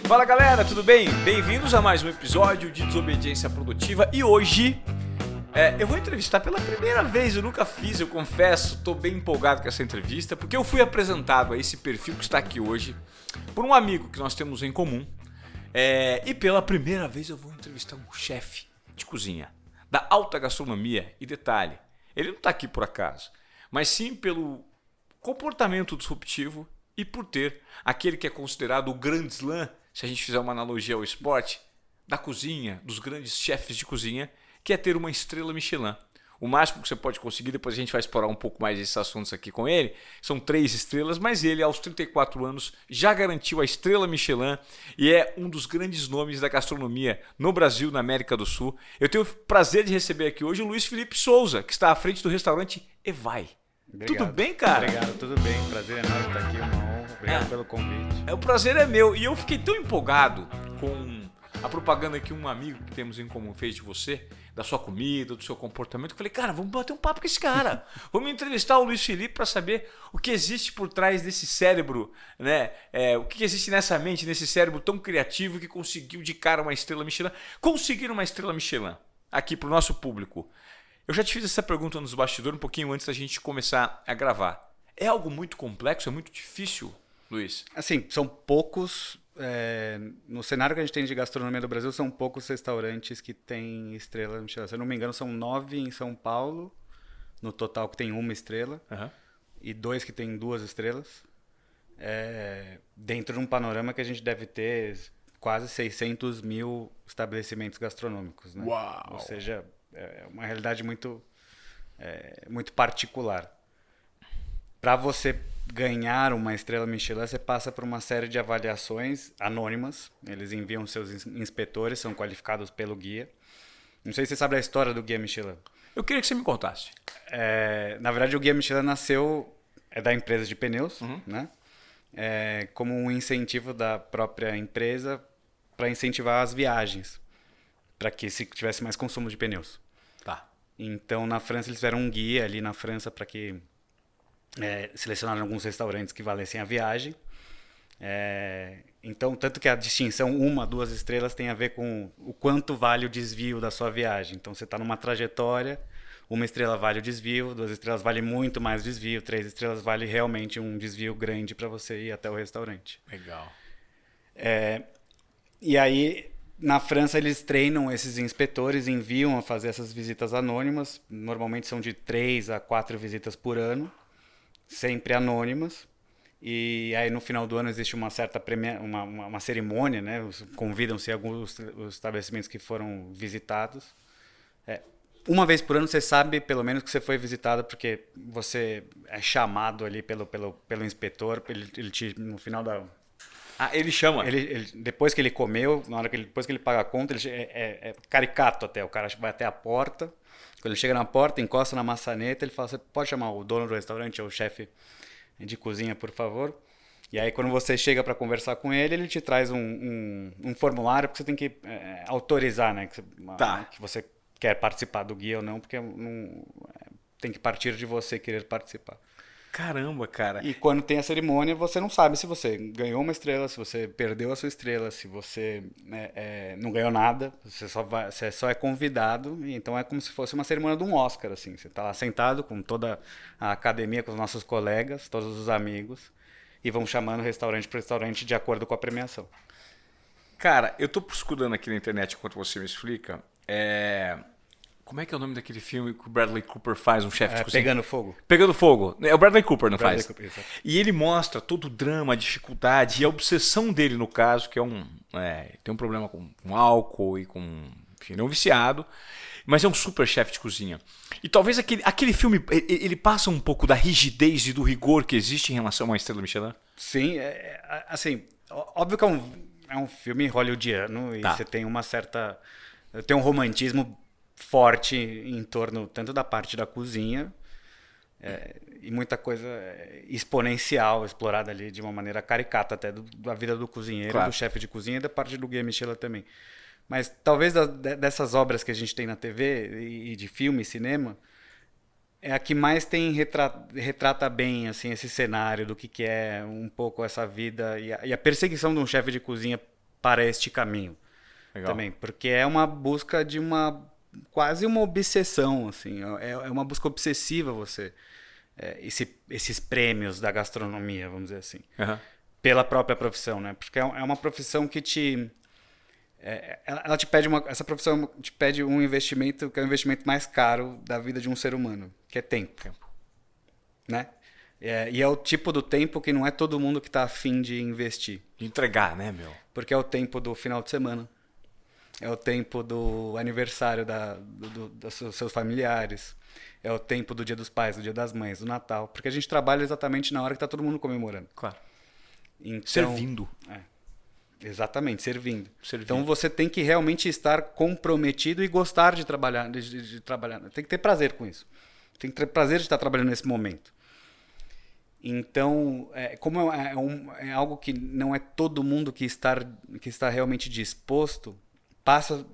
Fala galera, tudo bem? Bem-vindos a mais um episódio de Desobediência Produtiva e hoje eu vou entrevistar pela primeira vez, eu nunca fiz, eu confesso, tô bem empolgado com essa entrevista porque eu fui apresentado a esse perfil que está aqui hoje por um amigo que nós temos em comum e pela primeira vez eu vou entrevistar um chefe de cozinha da alta gastronomia e detalhe, ele não está aqui por acaso, mas sim pelo comportamento disruptivo e por ter aquele que é considerado o grande slam, se a gente fizer uma analogia ao esporte, da cozinha, dos grandes chefes de cozinha, que é ter uma estrela Michelin. O máximo que você pode conseguir, depois a gente vai explorar um pouco mais desses assuntos aqui com ele, são 3 estrelas, mas ele, aos 34 anos, já garantiu a estrela Michelin e é um dos grandes nomes da gastronomia no Brasil, na América do Sul. Eu tenho o prazer de receber aqui hoje o Luiz Felipe Souza, que está à frente do restaurante Evai. Obrigado. Tudo bem, cara? Obrigado, tudo bem. Prazer enorme estar aqui, uma honra. Obrigado pelo convite. O prazer é meu. E eu fiquei tão empolgado com a propaganda que um amigo que temos em comum fez de você, da sua comida, do seu comportamento, que eu falei, cara, vamos bater um papo com esse cara. Vamos entrevistar o Luiz Felipe para saber o que existe por trás desse cérebro, né? O que existe nessa mente, nesse cérebro tão criativo que conseguiu de cara uma estrela Michelin. Conseguir uma estrela Michelin aqui para o nosso público. Eu já te fiz essa pergunta nos bastidores um pouquinho antes da gente começar a gravar. É algo muito complexo, é muito difícil, Luiz? Assim, são poucos... no cenário que a gente tem de gastronomia do Brasil, são poucos restaurantes que têm estrela Michelin. Se eu não me engano, são 9 em São Paulo, no total que tem 1 estrela, e 2 que tem 2 estrelas. Dentro de um panorama que a gente deve ter quase 600 mil estabelecimentos gastronômicos. Né? Uau! Ou seja, é uma realidade muito particular. Para você ganhar uma estrela Michelin, você passa por uma série de avaliações anônimas. Eles enviam seus inspetores, são qualificados pelo guia. Não sei se você sabe a história do guia Michelin. Eu queria que você me contasse. Na verdade, o guia Michelin nasceu da empresa de pneus, né? Como um incentivo da própria empresa para incentivar as viagens, para que se tivesse mais consumo de pneus. Tá. Então, na França, eles fizeram um guia ali na França para que selecionaram alguns restaurantes que valessem a viagem. Então, tanto que a distinção 1, 2 estrelas tem a ver com o quanto vale o desvio da sua viagem. Então, você está numa trajetória, 1 estrela vale o desvio, 2 estrelas vale muito mais o desvio, 3 estrelas vale realmente um desvio grande para você ir até o restaurante. Legal. E aí, na França, eles treinam esses inspetores, enviam a fazer essas visitas anônimas. Normalmente são de 3 a 4 visitas por ano, sempre anônimas. E aí, no final do ano, existe uma certa uma cerimônia, né? Convidam-se alguns os estabelecimentos que foram visitados. Uma vez por ano, você sabe, pelo menos, que você foi visitado, porque você é chamado ali pelo inspetor, no final da... ele chama? Depois que ele comeu, depois que ele paga a conta, é caricato até. O cara vai até a porta. Quando ele chega na porta, encosta na maçaneta, ele fala, você pode chamar o dono do restaurante ou o chefe de cozinha, por favor? E aí, quando você chega para conversar com ele, ele te traz um formulário, porque você tem que autorizar, né? Que você quer participar do guia ou não, porque tem que partir de você querer participar. Caramba, cara. E quando tem a cerimônia, você não sabe se você ganhou uma estrela, se você perdeu a sua estrela, se você não ganhou nada, você só é convidado. Então é como se fosse uma cerimônia de um Oscar, assim. Você está lá sentado com toda a academia, com os nossos colegas, todos os amigos, e vão chamando restaurante por restaurante de acordo com a premiação. Cara, eu tô escutando aqui na internet enquanto você me explica. Como é que é o nome daquele filme que o Bradley Cooper faz, um chefe de cozinha? Pegando Fogo. Pegando Fogo. É o Bradley Cooper, não Bradley faz? Cooper, exato. E ele mostra todo o drama, a dificuldade e a obsessão dele no caso, que tem um problema com álcool e com... Enfim, ele é um viciado, mas é um super chefe de cozinha. E talvez aquele filme, ele passa um pouco da rigidez e do rigor que existe em relação a uma estrela Michelin? Sim, assim, óbvio que é um filme hollywoodiano e você tem uma certa... Tem um romantismo forte em torno tanto da parte da cozinha e muita coisa exponencial explorada ali de uma maneira caricata até da vida do cozinheiro, claro, do chefe de cozinha e da parte do guia Michelin também. Mas talvez dessas obras que a gente tem na TV e de filme e cinema, é a que mais retrata bem assim, esse cenário do que é um pouco essa vida e a perseguição de um chefe de cozinha para este caminho. Legal. Também, porque é uma busca de quase uma obsessão, assim, é uma busca obsessiva você, esses prêmios da gastronomia, vamos dizer assim, pela própria profissão, né? Porque é uma profissão que ela te pede essa profissão te pede um investimento que é o investimento mais caro da vida de um ser humano, que é tempo. Né? E é o tipo do tempo que não é todo mundo que está afim de investir. De entregar, né, meu? Porque é o tempo do final de semana. É o tempo do aniversário dos seus familiares. É o tempo do Dia dos Pais, do Dia das Mães, do Natal. Porque a gente trabalha exatamente na hora que está todo mundo comemorando. Claro. Então, servindo. Exatamente, servindo. Então você tem que realmente estar comprometido e gostar de trabalhar. De trabalhar. Tem que ter prazer com isso. Tem que ter prazer de estar trabalhando nesse momento. Então, como é algo que não é todo mundo que está realmente disposto, passa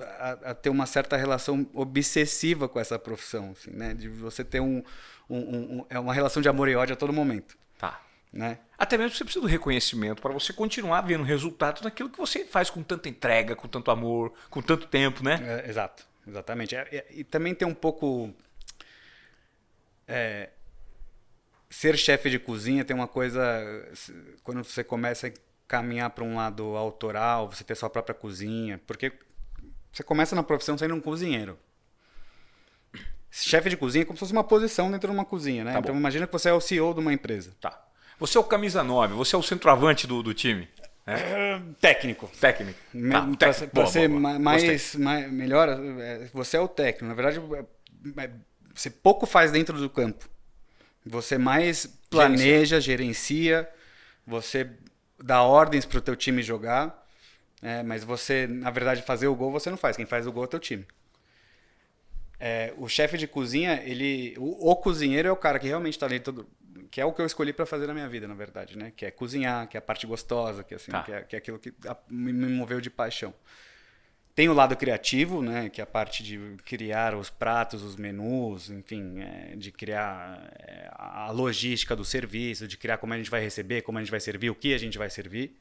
a ter uma certa relação obsessiva com essa profissão, assim, né? De você ter uma relação de amor e ódio a todo momento. Tá. Né? Até mesmo você precisa do reconhecimento para você continuar vendo resultado naquilo que você faz com tanta entrega, com tanto amor, com tanto tempo, né? Exato, exatamente. E também tem um pouco... ser chefe de cozinha tem uma coisa... Quando você começa a caminhar para um lado autoral, você ter sua própria cozinha, porque você começa na profissão sendo um cozinheiro. Chefe de cozinha é como se fosse uma posição dentro de uma cozinha, né? Então imagina que você é o CEO de uma empresa. Tá. Você é o camisa 9, você é o centroavante do time. Técnico. Técnico. Para ser melhor, você é o técnico. Na verdade, você pouco faz dentro do campo. Você mais planeja, gerencia, você dá ordens para o teu time jogar, mas você, na verdade, fazer o gol você não faz. Quem faz o gol é o teu time. O chefe de cozinha, o cozinheiro é o cara que realmente está dentro que é o que eu escolhi para fazer na minha vida, na verdade, né? Que é cozinhar, que é a parte gostosa, que, assim, que é aquilo que me moveu de paixão. Tem o lado criativo, né? Que é a parte de criar os pratos, os menus, enfim, de criar a logística do serviço, de criar como a gente vai receber, como a gente vai servir, o que a gente vai servir.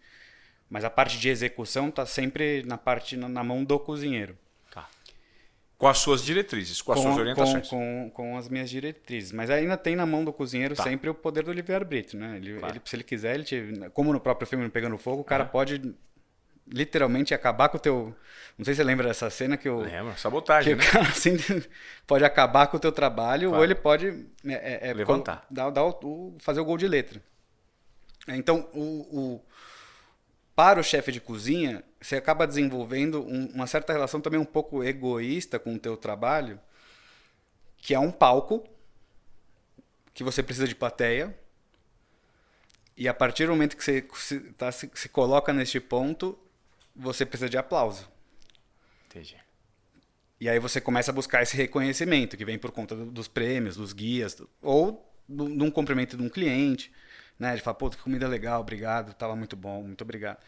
Mas a parte de execução está sempre na mão do cozinheiro. Com as suas diretrizes, com as suas orientações. Com as minhas diretrizes. Mas ainda tem na mão do cozinheiro sempre o poder do livre-arbítrio, né? Ele, se ele quiser, como no próprio filme Pegando Fogo, o cara pode literalmente acabar com o teu... Não sei se você lembra dessa cena que o... Lembra, sabotagem, que o cara assim, pode acabar com o teu trabalho ou ele pode... levantar. Fazer o gol de letra. Então, para o chefe de cozinha, você acaba desenvolvendo uma certa relação também um pouco egoísta com o teu trabalho, que é um palco, que você precisa de plateia, e a partir do momento que você se coloca neste ponto, você precisa de aplauso. Entendi. E aí você começa a buscar esse reconhecimento, que vem por conta dos prêmios, dos guias, ou de um cumprimento de um cliente, né? Ele fala, pô, que comida legal, obrigado, estava muito bom, muito obrigado.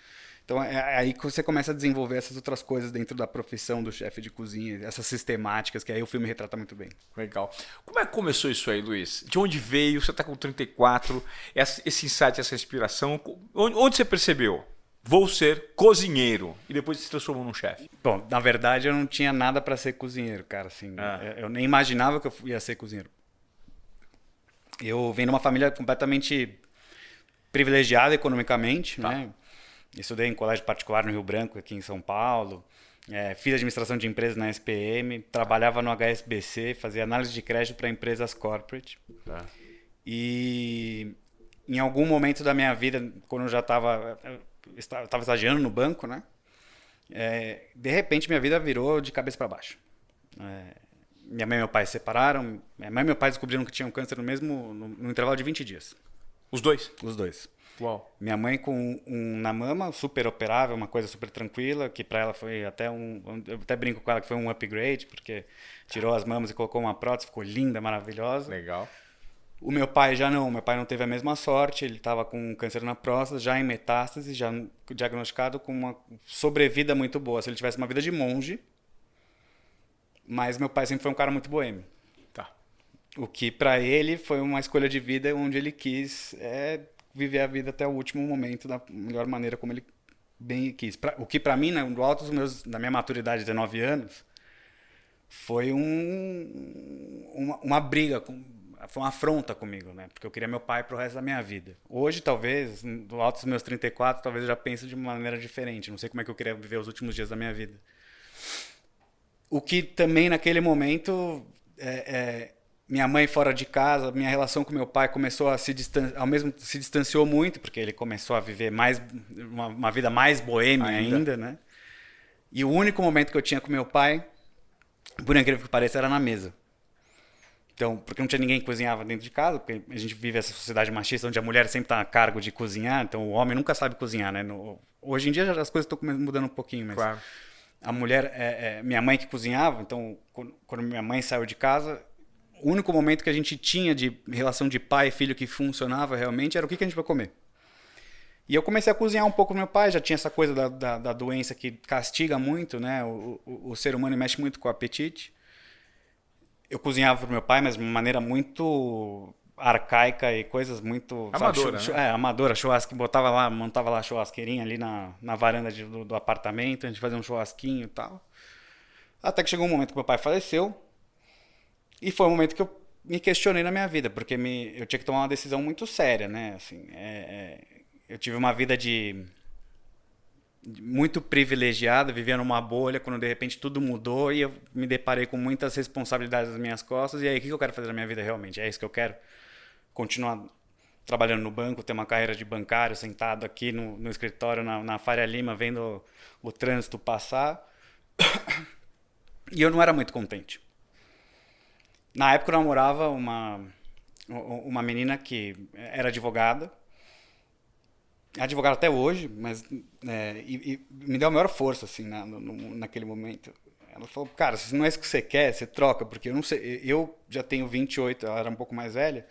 Então é aí que você começa a desenvolver essas outras coisas dentro da profissão do chefe de cozinha, essas sistemáticas, que aí o filme retrata muito bem. Legal. Como é que começou isso aí, Luiz? De onde veio? Você está com 34, esse insight, essa inspiração, onde você percebeu? Vou ser cozinheiro. E depois se transformou num chefe. Bom, na verdade eu não tinha nada para ser cozinheiro, cara. Assim, eu nem imaginava que eu ia ser cozinheiro. Eu venho de uma família completamente privilegiada economicamente, né? Estudei em colégio particular no Rio Branco, aqui em São Paulo. Fiz administração de empresas na SPM. Trabalhava no HSBC, fazia análise de crédito para empresas corporate. E em algum momento da minha vida, quando eu já estava estagiando no banco, né? De repente minha vida virou de cabeça para baixo. Minha mãe e meu pai se separaram. Minha mãe e meu pai descobriram que tinham câncer no intervalo de 20 dias. Os dois? Os dois. Uau. Minha mãe com na mama, super operável, uma coisa super tranquila, que para ela foi até eu até brinco com ela que foi um upgrade, porque tirou as mamas e colocou uma prótese, ficou linda, maravilhosa. Legal. O meu pai já não, meu pai não teve a mesma sorte, ele estava com câncer na próstata, já em metástase, já diagnosticado com uma sobrevida muito boa. Se ele tivesse uma vida de monge, mas meu pai sempre foi um cara muito boêmio. O que para ele foi uma escolha de vida onde ele quis viver a vida até o último momento da melhor maneira como ele bem quis. O que para mim, né, no alto da minha maturidade de 19 anos, foi uma briga, foi uma afronta comigo, né? Porque eu queria meu pai pro resto da minha vida. Hoje, talvez, no alto dos meus 34, talvez eu já pense de uma maneira diferente. Não sei como é que eu queria viver os últimos dias da minha vida. O que também, naquele momento, minha mãe fora de casa, minha relação com meu pai começou a se distanciou muito, porque ele começou a viver uma vida mais boêmia ainda, né? E o único momento que eu tinha com meu pai, por incrível que pareça, era na mesa. Então, porque não tinha ninguém que cozinhava dentro de casa, porque a gente vive essa sociedade machista onde a mulher sempre está a cargo de cozinhar, então o homem nunca sabe cozinhar, né? Hoje em dia as coisas estão mudando um pouquinho, mas claro. A mulher, minha mãe que cozinhava, então quando minha mãe saiu de casa, o único momento que a gente tinha de relação de pai e filho que funcionava realmente era o que a gente vai comer. E eu comecei a cozinhar um pouco com meu pai, já tinha essa coisa da doença que castiga muito, né? O ser humano mexe muito com o apetite. Eu cozinhava para meu pai, mas de uma maneira muito arcaica e coisas muito... Amadora, sabe, né? Amadora, churrasco, montava lá a churrasqueirinha ali na varanda do apartamento, a gente fazia um churrasquinho e tal. Até que chegou um momento que meu pai faleceu, e foi um momento que eu me questionei na minha vida, porque eu tinha que tomar uma decisão muito séria, né? Assim, eu tive uma vida muito privilegiada, vivia numa bolha, quando de repente tudo mudou e eu me deparei com muitas responsabilidades nas minhas costas. E aí, o que eu quero fazer na minha vida realmente? É isso que eu quero? Continuar trabalhando no banco, ter uma carreira de bancário, sentado aqui no escritório na Faria Lima, vendo o trânsito passar. E eu não era muito contente. Na época eu namorava uma menina que era advogada, advogada até hoje, mas e me deu a maior força assim naquele momento. Ela falou, cara, se não é isso que você quer, você troca, porque eu não sei, eu já tenho 28, ela era um pouco mais velha,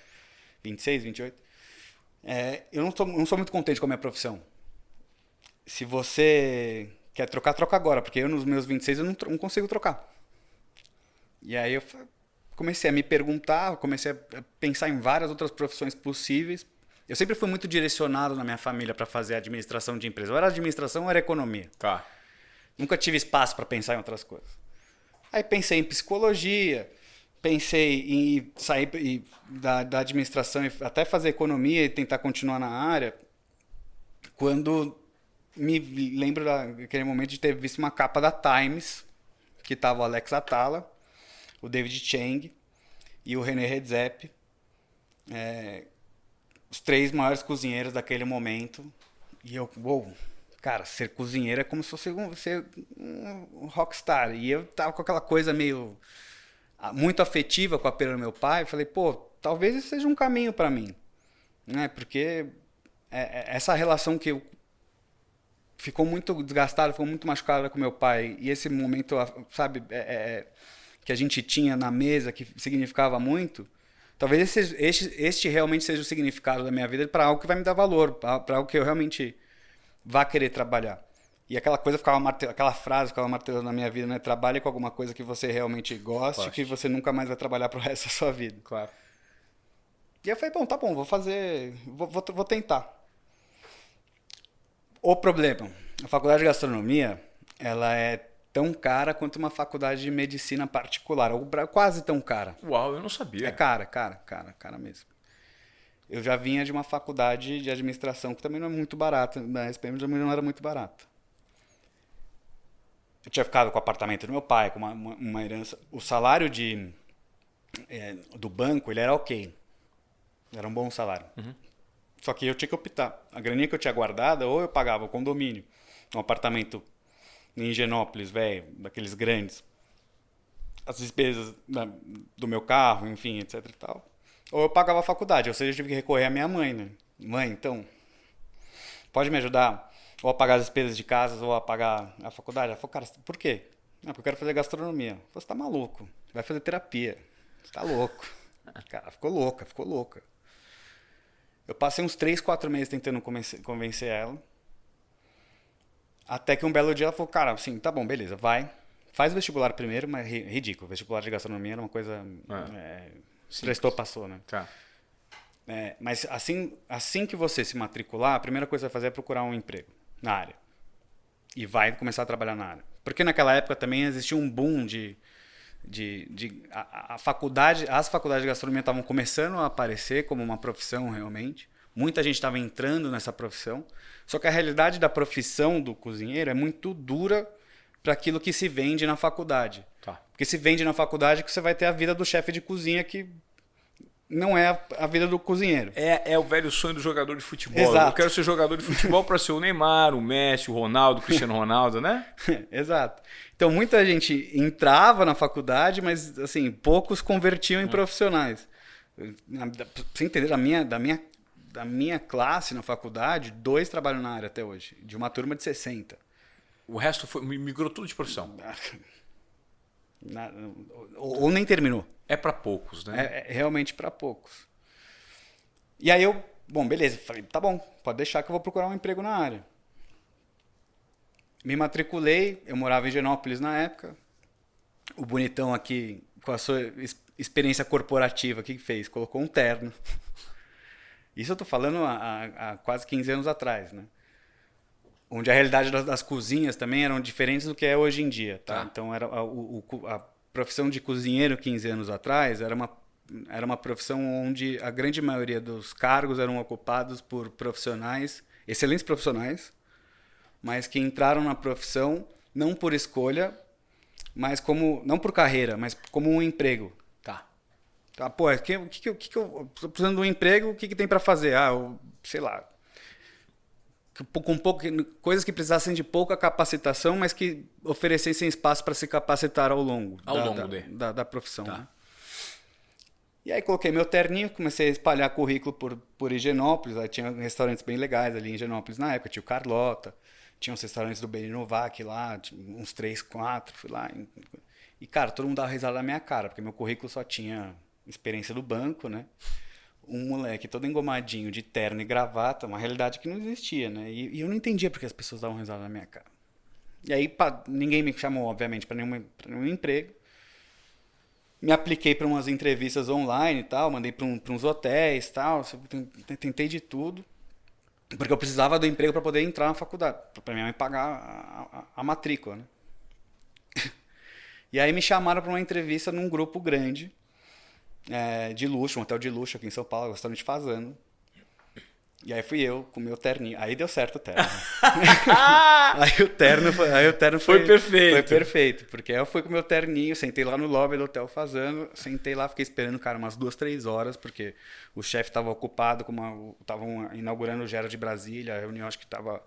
26, 28. Eu não sou muito contente com a minha profissão. Se você quer trocar, troca agora, porque eu nos meus 26 eu não consigo trocar. E aí eu comecei a me perguntar, comecei a pensar em várias outras profissões possíveis. Eu sempre fui muito direcionado na minha família para fazer administração de empresa. Ou era administração ou era economia. Tá. Nunca tive espaço para pensar em outras coisas. Aí pensei em psicologia, pensei em sair da administração e até fazer economia e tentar continuar na área. Quando me lembro daquele momento de ter visto uma capa da Times, que estava o Alex Atala, o David Chang e o René Redzepi, os 3 maiores cozinheiros daquele momento. E eu, cara, ser cozinheiro é como se fosse ser um rockstar. E eu tava com aquela coisa meio muito afetiva com a perda do meu pai. Eu falei, talvez esse seja um caminho para mim, né? Porque essa relação que eu ficou muito desgastada, ficou muito machucada com meu pai. E esse momento, sabe, que a gente tinha na mesa, que significava muito. Talvez este realmente seja o significado da minha vida para algo que vai me dar valor, para algo que eu realmente vá querer trabalhar. E aquela coisa aquela frase ficava martelando na minha vida, né? Trabalhe com alguma coisa que você realmente goste, que você nunca mais vai trabalhar pro resto da sua vida. Claro. E eu falei, tá bom, vou fazer, vou tentar. O problema, a faculdade de gastronomia, ela é tão cara quanto uma faculdade de medicina particular, ou quase tão cara. Uau, eu não sabia. É cara mesmo. Eu já vinha de uma faculdade de administração que também não é muito barata, na SPM também não era muito barata. Eu tinha ficado com o apartamento do meu pai, com uma herança. O salário do banco, ele era ok. Era um bom salário. Uhum. Só que eu tinha que optar. A graninha que eu tinha guardada, ou eu pagava o condomínio, um apartamento em Higienópolis, velho, daqueles grandes, as despesas do meu carro, enfim, etc e tal. Ou eu pagava a faculdade, ou seja, eu tive que recorrer à minha mãe, né? Mãe, então, pode me ajudar ou a pagar as despesas de casa ou a pagar a faculdade? Ela falou, cara, por quê? Porque eu quero fazer gastronomia. Você tá maluco, vai fazer terapia, você tá louco. Cara, ficou louca. Eu passei uns 3, 4 meses tentando convencer ela. Até que um belo dia ela falou, cara, assim, tá bom, beleza, vai. Faz o vestibular primeiro, mas ridículo. O vestibular de gastronomia era uma coisa... prestou, passou, né? Tá. Mas assim que você se matricular, a primeira coisa que você vai fazer é procurar um emprego na área. e vai começar a trabalhar na área. Porque naquela época também existia um boom as faculdades de gastronomia estavam começando a aparecer como uma profissão realmente. Muita gente estava entrando nessa profissão. Só que a realidade da profissão do cozinheiro é muito dura para aquilo que se vende na faculdade. Tá. Porque se vende na faculdade que você vai ter a vida do chefe de cozinha, que não é a vida do cozinheiro. É o velho sonho do jogador de futebol. Exato. Eu quero ser jogador de futebol para ser o Neymar, o Messi, o Ronaldo, o Cristiano Ronaldo, né? Exato. Então, muita gente entrava na faculdade, mas assim, poucos convertiam em profissionais. Pra você entender, da minha classe na faculdade, 2 trabalham na área até hoje, de uma turma de 60. O resto migrou tudo de profissão. Ou nem terminou. É para poucos, né? É realmente para poucos. E aí bom, beleza, falei, tá bom, pode deixar que eu vou procurar um emprego na área. Me matriculei, eu morava em Higienópolis na época. O bonitão aqui, com a sua experiência corporativa, o que fez? Colocou um terno. Isso eu tô falando há quase 15 anos atrás, né? Onde a realidade das cozinhas também eram diferentes do que é hoje em dia, tá? Então, a profissão de cozinheiro 15 anos atrás era uma profissão onde a grande maioria dos cargos eram ocupados por profissionais, excelentes profissionais, mas que entraram na profissão não por escolha, mas não por carreira, mas como um emprego. Tá, pô, o que eu tô precisando de um emprego, o que tem para fazer? Sei lá, coisas que precisassem de pouca capacitação, mas que oferecessem espaço para se capacitar ao longo da profissão. Tá. Né? E aí coloquei meu terninho, comecei a espalhar currículo por Higienópolis. Aí tinha restaurantes bem legais ali em Higienópolis na época, tinha o Carlota, tinha uns restaurantes do Beni Novac lá, uns 3, 4, fui lá. E, cara, todo mundo dava risada na minha cara, porque meu currículo só tinha experiência do banco, né? Um moleque todo engomadinho, de terno e gravata, uma realidade que não existia, né? E eu não entendia porque as pessoas davam risada na minha cara. E aí ninguém me chamou, obviamente, para nenhum emprego. Me apliquei para umas entrevistas online e tal, mandei para uns hotéis e tal, tentei de tudo, porque eu precisava do emprego para poder entrar na faculdade, para minha mãe pagar a matrícula, né? E aí me chamaram para uma entrevista num grupo grande, de luxo, um hotel de luxo aqui em São Paulo, restaurante Fazano. E aí fui eu com o meu terninho. Aí deu certo o terno. Aí o terno foi perfeito. Foi perfeito, porque aí eu fui com o meu terninho, sentei lá no lobby do hotel Fazano, sentei lá, fiquei esperando, cara, umas 2, 3 horas, porque o chefe estava ocupado, estavam inaugurando o Gero de Brasília, a reunião acho que estava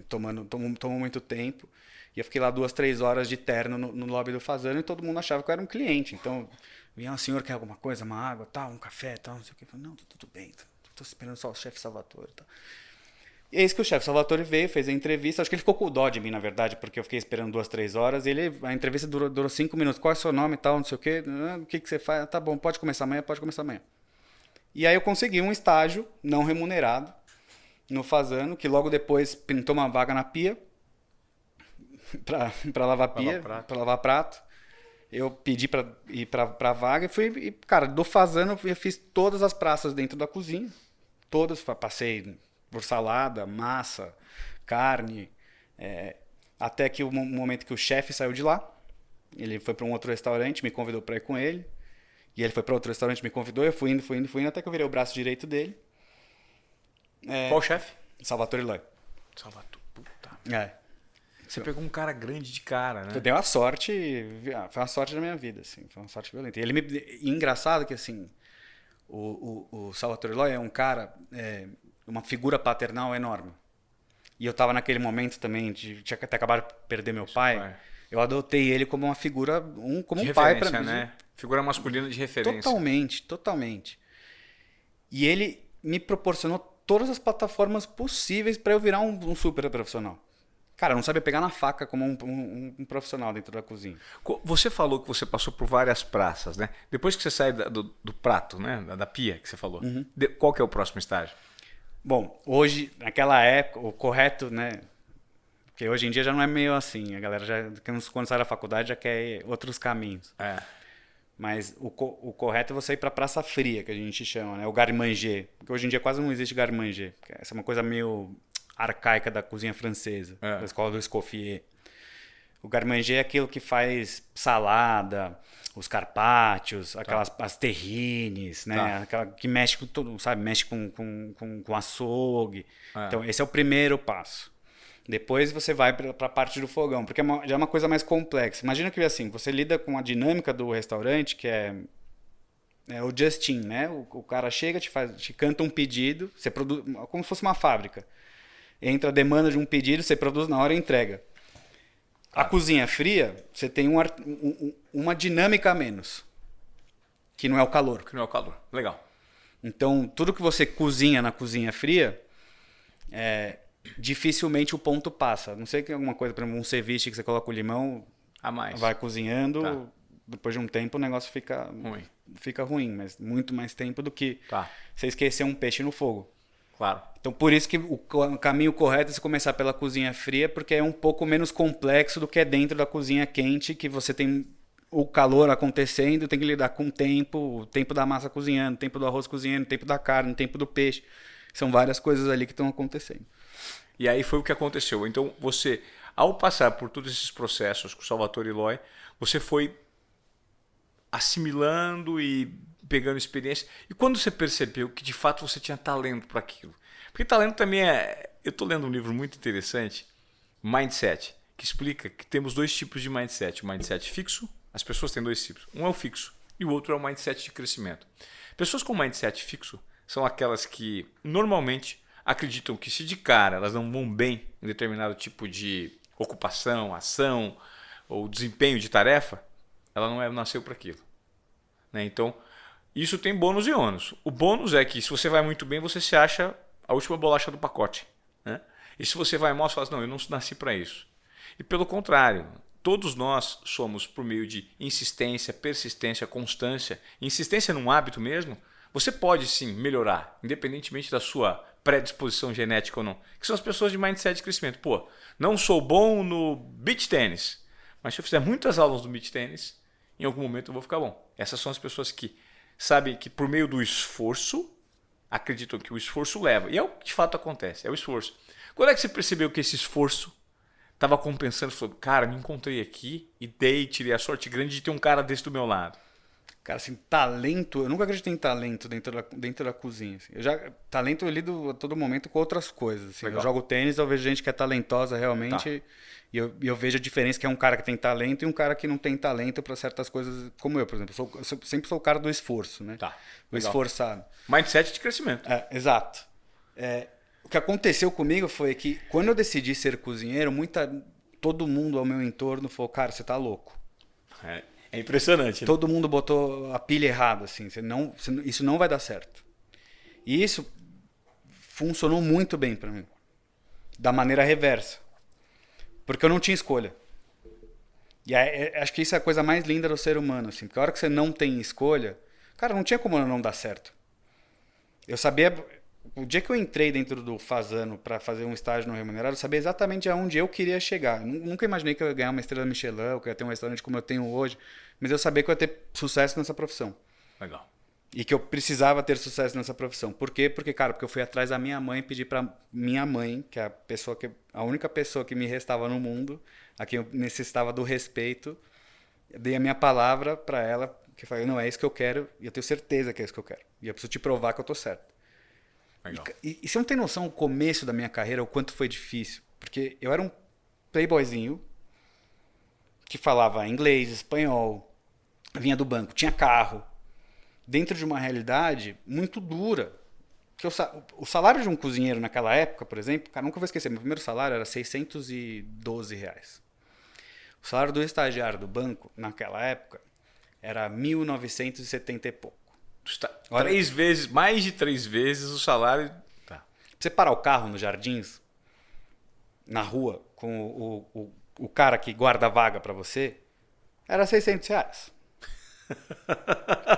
tomou muito tempo. E eu fiquei lá 2, 3 horas de terno no lobby do Fazano e todo mundo achava que eu era um cliente. Então, vinha um senhor, quer alguma coisa, uma água, tal, um café, tal, não sei o quê. Eu falei, não, tudo bem, tô esperando só o chefe Salvatore. Tal. E é isso que o chefe Salvatore veio, fez a entrevista. Acho que ele ficou com dó de mim, na verdade, porque eu fiquei esperando 2, 3 horas. A entrevista durou 5 minutos. Qual é o seu nome e tal, não sei o quê. O que você faz? Tá bom, pode começar amanhã. E aí eu consegui um estágio não remunerado no Fazano, que logo depois pintou uma vaga na pia. Para lavar pia, para lavar prato. Eu pedi para ir para a vaga e fui, cara, do Fazano eu fiz todas as praças dentro da cozinha. Todas, passei por salada, massa, carne, até que o momento que o chefe saiu de lá. Ele foi para um outro restaurante, me convidou para ir com ele. E ele foi para outro restaurante, me convidou, eu fui indo, até que eu virei o braço direito dele. Qual chefe? Salvatore Eloy. Salvatore, puta. Você pegou um cara grande de cara, né? Deu uma sorte, foi uma sorte da minha vida, assim, foi uma sorte violenta. E engraçado que, assim, o Salvatore Eloy é um cara, uma figura paternal enorme. E eu tava naquele momento também, tinha até acabado de perder meu pai. Eu adotei ele como uma figura, como um pai para mim. Né? Figura masculina de referência. Totalmente. E ele me proporcionou todas as plataformas possíveis para eu virar um super profissional. Cara, eu não sabia pegar na faca como um profissional dentro da cozinha. Você falou que você passou por várias praças, né? Depois que você sai do prato, né? Da pia que você falou. Uhum. Qual que é o próximo estágio? Bom, hoje, naquela época, o correto, né? Porque hoje em dia já não é meio assim. A galera quando sai da faculdade, já quer outros caminhos. Mas o correto é você ir para a praça fria, que a gente chama, né? O garde-manger. Porque hoje em dia quase não existe garde-manger. Essa é uma coisa meio arcaica da cozinha francesa, da escola do Escoffier. O garde-manger é aquilo que faz salada, os carpaccios, as terrines, né? Aquela que mexe com tudo, sabe? Mexe com açougue. Então, esse é o primeiro passo. Depois você vai para a parte do fogão, porque já é uma coisa mais complexa. Imagina que assim, você lida com a dinâmica do restaurante, que é o Just-in, né? O cara chega, te canta um pedido, você produz como se fosse uma fábrica. Entra a demanda de um pedido, você produz na hora e entrega. A cozinha fria, você tem uma dinâmica a menos, que não é o calor. Que não é o calor. Legal. Então, tudo que você cozinha na cozinha fria, dificilmente o ponto passa. Não sei que alguma coisa, por exemplo, um ceviche que você coloca o limão, a mais. Vai cozinhando, depois de um tempo o negócio fica ruim, mas muito mais tempo do que você esquecer um peixe no fogo. Claro. Então, por isso que o caminho correto é você começar pela cozinha fria, porque é um pouco menos complexo do que é dentro da cozinha quente, que você tem o calor acontecendo, tem que lidar com o tempo da massa cozinhando, o tempo do arroz cozinhando, o tempo da carne, o tempo do peixe. São várias coisas ali que estão acontecendo. E aí foi o que aconteceu. Então, você, ao passar por todos esses processos com o Salvatore Illoy, você foi assimilando e pegando experiência. E quando você percebeu que de fato você tinha talento para aquilo? Porque talento também é... Eu estou lendo um livro muito interessante, Mindset, que explica que temos dois tipos de mindset. O mindset fixo, as pessoas têm dois tipos. Um é o fixo e o outro é o mindset de crescimento. Pessoas com mindset fixo são aquelas que normalmente acreditam que se de cara elas não vão bem em determinado tipo de ocupação, ação ou desempenho de tarefa, ela não nasceu para aquilo. Né? Então, isso tem bônus e ônus. O bônus é que se você vai muito bem, você se acha a última bolacha do pacote. Né? E se você vai mal, você fala assim, não, eu não nasci para isso. E pelo contrário, todos nós somos por meio de insistência, persistência, constância, insistência num hábito mesmo, você pode sim melhorar, independentemente da sua predisposição genética ou não. Que são as pessoas de mindset de crescimento. Pô, não sou bom no beach tênis, mas se eu fizer muitas aulas do beach tênis, em algum momento eu vou ficar bom. Essas são as pessoas que sabem que por meio do esforço, acreditam que o esforço leva. E é o que de fato acontece, é o esforço. Quando é que você percebeu que esse esforço estava compensando? Você falou, cara, me encontrei aqui e tirei a sorte grande de ter um cara desse do meu lado. Cara, assim, talento... Eu nunca acreditei em talento dentro da cozinha. Assim. Talento eu lido a todo momento com outras coisas. Assim. Eu jogo tênis, eu vejo gente que é talentosa realmente... E eu vejo a diferença que é um cara que tem talento e um cara que não tem talento para certas coisas, como eu, por exemplo. Eu sempre sou o cara do esforço, né? O esforçado. Mindset de crescimento. Exato. O que aconteceu comigo foi que, quando eu decidi ser cozinheiro, todo mundo ao meu entorno falou, cara, você tá louco. É impressionante. Né? Todo mundo botou a pilha errada, assim. Isso não vai dar certo. E isso funcionou muito bem para mim. Da maneira reversa. Porque eu não tinha escolha. E acho que isso é a coisa mais linda do ser humano, assim. Porque a hora que você não tem escolha, cara, não tinha como não dar certo. Eu sabia... O dia que eu entrei dentro do Fasano para fazer um estágio no remunerado, eu sabia exatamente aonde eu queria chegar. Eu nunca imaginei que eu ia ganhar uma estrela Michelin, ou que eu ia ter um restaurante como eu tenho hoje. Mas eu sabia que eu ia ter sucesso nessa profissão. Legal. E que eu precisava ter sucesso nessa profissão. Por quê? Porque eu fui atrás da minha mãe e pedi para minha mãe, que é a única pessoa que me restava no mundo, a quem eu necessitava do respeito, eu dei a minha palavra para ela, que eu falei, não, é isso que eu quero, e eu tenho certeza que é isso que eu quero. E eu preciso te provar que eu tô certo. E você não tem noção, o começo da minha carreira, o quanto foi difícil. Porque eu era um playboyzinho que falava inglês, espanhol, vinha do banco, tinha carro, dentro de uma realidade muito dura. Porque o salário de um cozinheiro naquela época, por exemplo, cara, nunca vou esquecer, meu primeiro salário era R$612. O salário do estagiário do banco, naquela época, era 1.970 e pouco. Mais de 3 vezes o salário. Pra você parar o carro nos Jardins, na rua, com o cara que guarda a vaga para você, era R$600.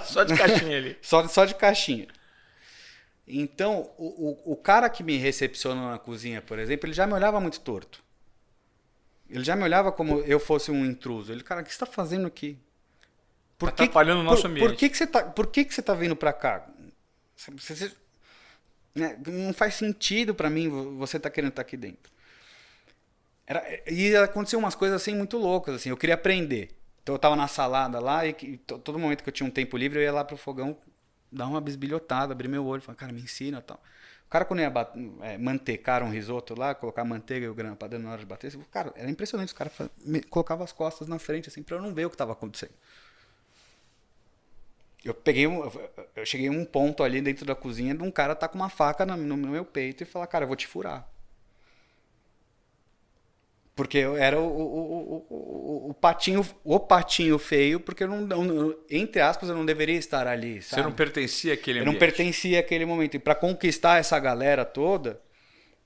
Só de caixinha ali. Só de caixinha. Então, o cara que me recepcionou na cozinha, por exemplo, ele já me olhava muito torto. Ele já me olhava como eu fosse um intruso. Ele, cara, o que você está fazendo aqui? Atrapalhando o nosso ambiente. Por que você tá vindo para cá? né? Não faz sentido para mim você tá querendo estar aqui dentro. E aconteciam umas coisas assim muito loucas, assim, eu queria aprender. Então eu tava na salada lá e todo momento que eu tinha um tempo livre eu ia lá pro fogão dar uma bisbilhotada, abrir meu olho, falar, cara, me ensina e tal. O cara quando ia mantecar um risoto lá, colocar manteiga e o grana padano na hora de bater, cara, era impressionante, os caras colocavam as costas na frente assim para eu não ver o que tava acontecendo. Eu cheguei a um ponto ali dentro da cozinha de um cara tá com uma faca no meu peito e falar, cara, eu vou te furar. Porque eu era o patinho feio, porque entre aspas, eu não deveria estar ali. Sabe? Você não pertencia àquele ambiente. Eu não pertencia àquele momento. E para conquistar essa galera toda,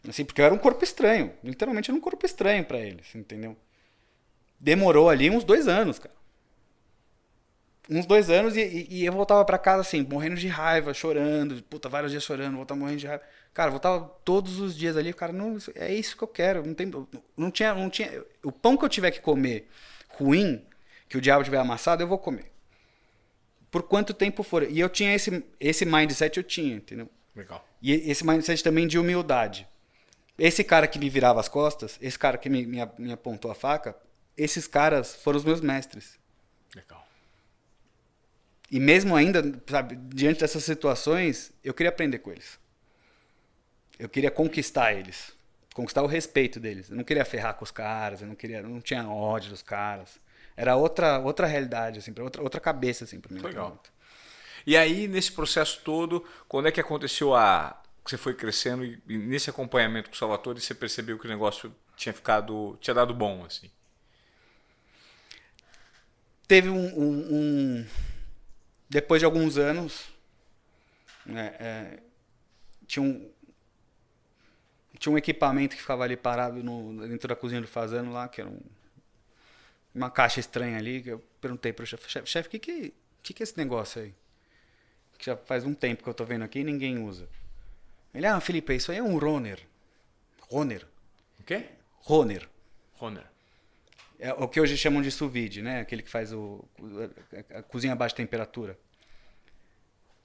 assim, porque eu era um corpo estranho. Literalmente era um corpo estranho para eles, entendeu? Demorou ali uns 2 anos, cara. Uns 2 anos e eu voltava para casa assim, morrendo de raiva, chorando. Puta, vários dias chorando, voltava morrendo de raiva. Cara, eu voltava todos os dias ali, cara, não, é isso que eu quero. Não tinha. O pão que eu tiver que comer ruim, que o diabo tiver amassado, eu vou comer. Por quanto tempo for. E eu tinha esse mindset, eu tinha, entendeu? Legal. E esse mindset também de humildade. Esse cara que me virava as costas, esse cara que me apontou a faca, esses caras foram os meus mestres. Legal. E mesmo ainda, sabe, diante dessas situações, eu queria aprender com eles. Eu queria conquistar eles. Conquistar o respeito deles. Eu não queria ferrar com os caras, eu não tinha ódio dos caras. Era outra realidade, assim, outra cabeça, assim, pra mim. Legal. E aí, nesse processo todo, quando é que aconteceu que você foi crescendo e nesse acompanhamento com o Salvatore, você percebeu que o negócio tinha dado bom, assim? Teve depois de alguns anos, tinha um equipamento que ficava ali parado dentro da cozinha do Fazano lá, que era uma caixa estranha ali, que eu perguntei pro chefe, o que é esse negócio aí? Que já faz um tempo que eu tô vendo aqui e ninguém usa. Ele, Felipe, isso aí é um Roner. Roner. O quê? Roner. Roner. É o que hoje chamam de sous vide, né? Aquele que faz a cozinha a baixa temperatura.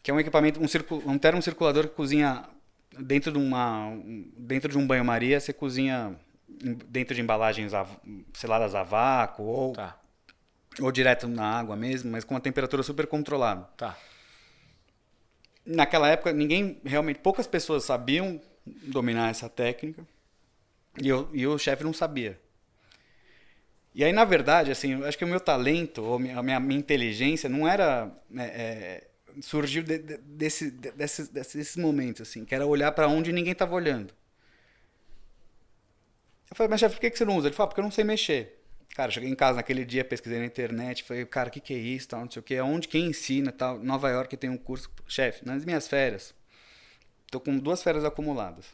Que é um equipamento, um termocirculador que cozinha dentro de um banho-maria, você cozinha dentro de embalagens seladas a vácuo ou direto na água mesmo, mas com uma temperatura super controlada. Tá. Naquela época, poucas pessoas sabiam dominar essa técnica e o chefe não sabia. E aí, na verdade, assim, eu acho que o meu talento, ou a minha inteligência, não era... surgiu desses momentos, assim, que era olhar para onde ninguém estava olhando. Eu falei, mas chefe, por que você não usa? Ele falou, porque eu não sei mexer. Cara, cheguei em casa naquele dia, pesquisei na internet, falei, cara, o que é isso, tal, não sei o quê, quem ensina, tal. Nova York tem um curso. Chefe, nas minhas férias, tô com 2 férias acumuladas.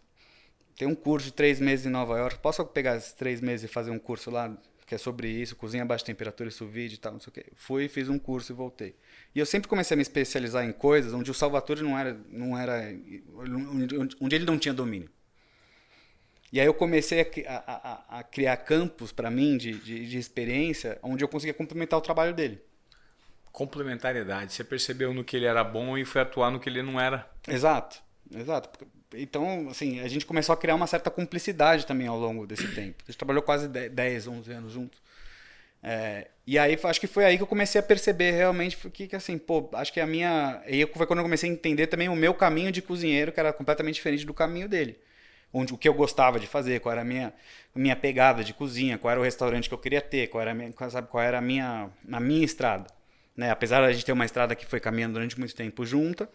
Tem um curso de 3 meses em Nova York, posso pegar esses 3 meses e fazer um curso lá que é sobre isso, cozinha a baixa temperatura e sous vide e tal, não sei o quê. Fui, fiz um curso e voltei. E eu sempre comecei a me especializar em coisas onde o Salvatore não era onde ele não tinha domínio. E aí eu comecei a criar campos para mim de experiência onde eu conseguia complementar o trabalho dele. Complementariedade. Você percebeu no que ele era bom e foi atuar no que ele não era. Exato. Então, assim, a gente começou a criar uma certa cumplicidade também ao longo desse tempo. A gente trabalhou quase 10, 11 anos juntos. E aí, acho que foi aí que eu comecei a perceber realmente que assim, acho que E foi quando eu comecei a entender também o meu caminho de cozinheiro, que era completamente diferente do caminho dele. O que eu gostava de fazer, qual era a minha pegada de cozinha, qual era o restaurante que eu queria ter, qual era a minha estrada. Né? Apesar de a gente ter uma estrada que foi caminhando durante muito tempo junta,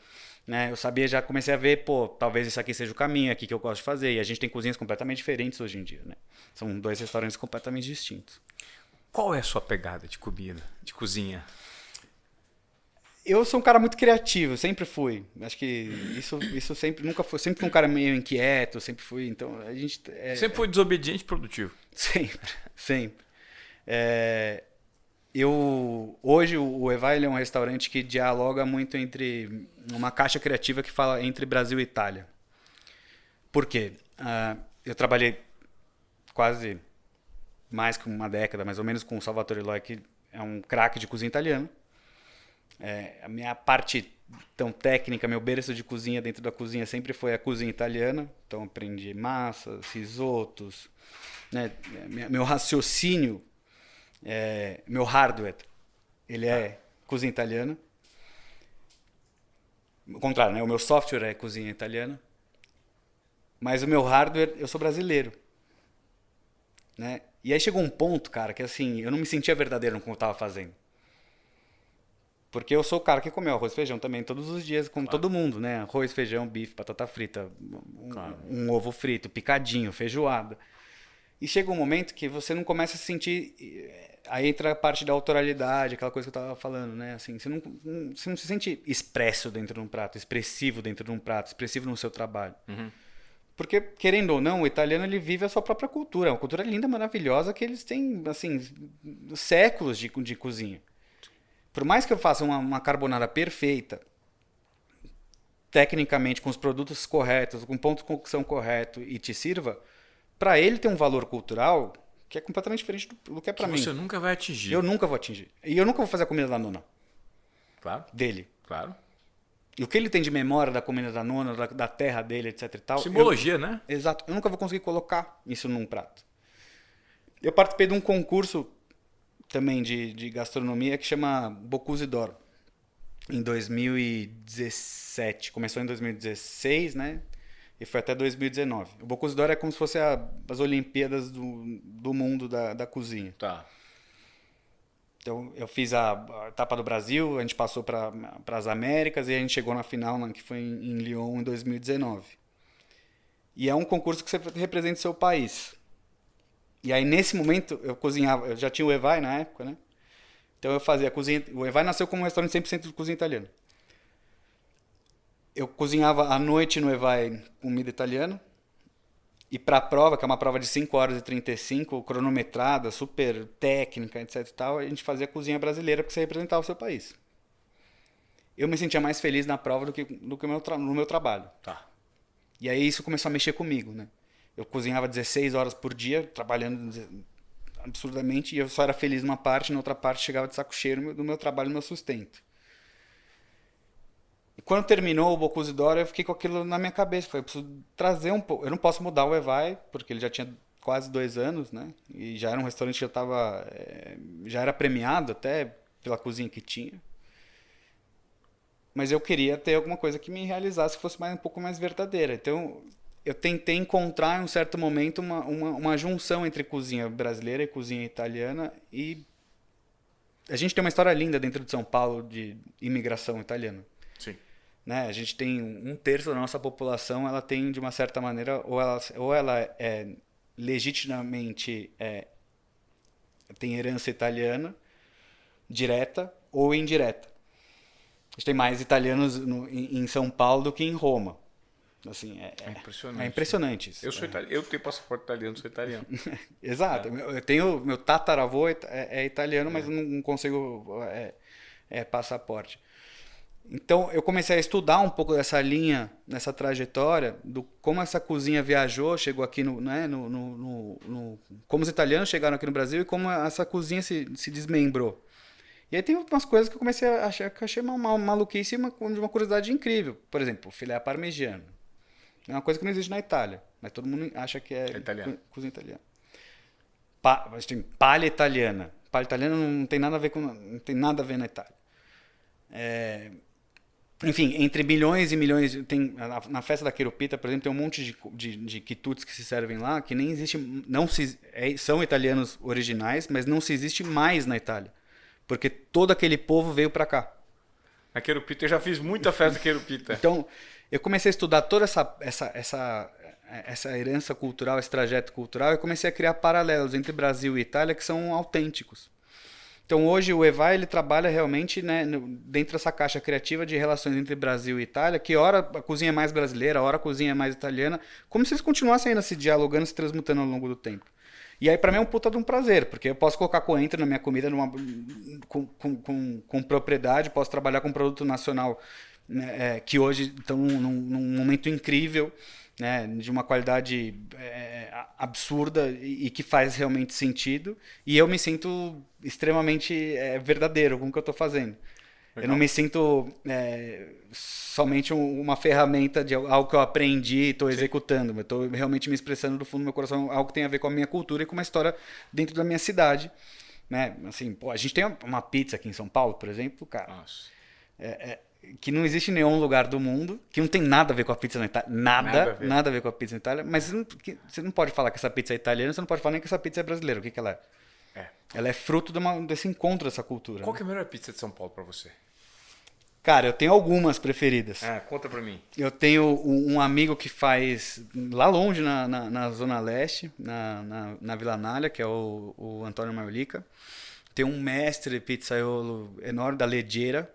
né? Eu sabia, já comecei a ver, talvez isso aqui seja o caminho, aqui que eu gosto de fazer. E a gente tem cozinhas completamente diferentes hoje em dia, né? São 2 restaurantes completamente distintos. Qual é a sua pegada de comida, de cozinha? Eu sou um cara muito criativo, sempre fui. Acho que isso sempre, nunca foi. Sempre fui um cara meio inquieto, sempre fui. Então a gente. Sempre foi desobediente e produtivo. Sempre. Hoje o Eva é um restaurante que dialoga muito entre uma caixa criativa que fala entre Brasil e Itália. Por quê? Eu trabalhei quase mais que uma década, mais ou menos, com o Salvatore Loi, que é um craque de cozinha italiana. A minha parte Então, técnica, meu berço de cozinha dentro da cozinha sempre foi a cozinha italiana. Então, aprendi massas, risotos, né? Meu raciocínio, meu hardware, ele é cozinha italiana. Ao contrário, né? O meu software é cozinha italiana. Mas o meu hardware, eu sou brasileiro. Né? E aí chegou um ponto, cara, que assim, eu não me sentia verdadeiro no que eu estava fazendo. Porque eu sou o cara que comeu arroz e feijão também todos os dias, como todo mundo, né? Arroz, feijão, bife, batata frita, um ovo frito, picadinho, feijoada. E chega um momento que você não começa a se sentir... Aí entra a parte da autoralidade, aquela coisa que eu estava falando, né? Assim, você não se sente expresso dentro de um prato, expressivo dentro de um prato, expressivo no seu trabalho. Uhum. Porque, querendo ou não, o italiano ele vive a sua própria cultura. É uma cultura linda, maravilhosa, que eles têm, assim, séculos de cozinha. Por mais que eu faça uma carbonara perfeita, tecnicamente, com os produtos corretos, com ponto de cocção correto e te sirva, para ele tem um valor cultural que é completamente diferente do que é para mim. Você nunca vai atingir. Eu nunca vou atingir. E eu nunca vou fazer a comida da nona. Claro. Dele. Claro. E o que ele tem de memória da comida da nona, da terra dele, etc e tal. Simbologia, né? Exato. Eu nunca vou conseguir colocar isso num prato. Eu participei de um concurso também de gastronomia que chama Bocuse d'Or. Em 2017. Começou em 2016, né? E foi até 2019. O Bocuse d'Or é como se fosse as Olimpíadas do mundo da cozinha. Tá. Então, eu fiz a etapa do Brasil, a gente passou para as Américas e a gente chegou na final, que foi em Lyon, em 2019. E é um concurso que você representa o seu país. E aí, nesse momento, eu cozinhava, eu já tinha o Evai na época, né? Então, eu fazia a cozinha... O Evai nasceu como um restaurante 100% de cozinha italiana. Eu cozinhava à noite no Evai comida italiana. E para a prova, que é uma prova de 5 horas e 35, cronometrada, super técnica, etc e tal, a gente fazia cozinha brasileira porque você representava o seu país. Eu me sentia mais feliz na prova do que no meu trabalho. Tá. E aí isso começou a mexer comigo, né? Eu cozinhava 16 horas por dia, trabalhando absurdamente, e eu só era feliz numa parte, na outra parte chegava de saco cheio do meu trabalho, do meu sustento. E quando terminou o Bocuse d'Or, eu fiquei com aquilo na minha cabeça. Falei, eu preciso trazer um pouco. Eu não posso mudar o Evai, porque ele já tinha quase 2 anos, né? E já era um restaurante que já era premiado até pela cozinha que tinha. Mas eu queria ter alguma coisa que me realizasse, que fosse um pouco mais verdadeira. Então, eu tentei encontrar em um certo momento uma junção entre cozinha brasileira e cozinha italiana. E a gente tem uma história linda dentro de São Paulo de imigração italiana. Sim. Né? A gente tem 1/3 da nossa população, ela tem, de uma certa maneira, ou ela é legitimamente tem herança italiana, direta ou indireta. A gente tem mais italianos em São Paulo do que em Roma. Assim, é impressionante. É impressionante isso. Eu sou italiano, eu tenho passaporte italiano, sou italiano. Exato. Eu tenho, meu tataravô é italiano, mas eu não consigo passaporte. Então, eu comecei a estudar um pouco dessa linha, nessa trajetória, do como essa cozinha viajou, chegou aqui como os italianos chegaram aqui no Brasil e como essa cozinha se desmembrou. E aí tem umas coisas que eu comecei a achar que eu achei uma maluquice e de uma curiosidade incrível. Por exemplo, o filé parmegiano. É uma coisa que não existe na Itália, mas todo mundo acha que é cozinha italiana. Tem palha italiana. Palha italiana não tem nada a ver não tem nada a ver na Itália. Enfim, entre milhões e milhões, na festa da Queropita, por exemplo, tem um monte de quitutes que se servem lá, que nem existe, são italianos originais, mas não se existe mais na Itália, porque todo aquele povo veio para cá. Na Queropita, eu já fiz muita festa Queropita. Então, eu comecei a estudar toda essa herança cultural, esse trajeto cultural, e comecei a criar paralelos entre Brasil e Itália que são autênticos. Então, hoje, o Evai ele trabalha realmente, né, dentro dessa caixa criativa de relações entre Brasil e Itália, que ora a cozinha é mais brasileira, ora a cozinha é mais italiana, como se eles continuassem ainda se dialogando, se transmutando ao longo do tempo. E aí, para mim, é um puta de um prazer, porque eu posso colocar coentro na minha comida com propriedade, posso trabalhar com produto nacional, né, que hoje estão num momento incrível, né, de uma qualidade absurda e que faz realmente sentido, e eu me sinto extremamente verdadeiro com o que eu estou fazendo. Eu não me sinto somente uma ferramenta de algo que eu aprendi e estou executando. Eu estou realmente me expressando do fundo do meu coração, algo que tem a ver com a minha cultura e com uma história dentro da minha cidade. Né? Assim, pô, a gente tem uma pizza aqui em São Paulo, por exemplo, cara. Nossa. Que não existe em nenhum lugar do mundo, que não tem nada a ver com a pizza na Itália. Nada a ver com a pizza na Itália. Mas você não pode falar que essa pizza é italiana, você não pode falar nem que essa pizza é brasileira. O que ela é? Ela é fruto desse encontro, dessa cultura. Qual que é a melhor pizza de São Paulo pra você? Cara, eu tenho algumas preferidas. Conta pra mim. Eu tenho um amigo que faz lá longe, na Zona Leste, na Vila Nália, que é o Antônio Maiolica. Tem um mestre pizzaiolo enorme da Leggera.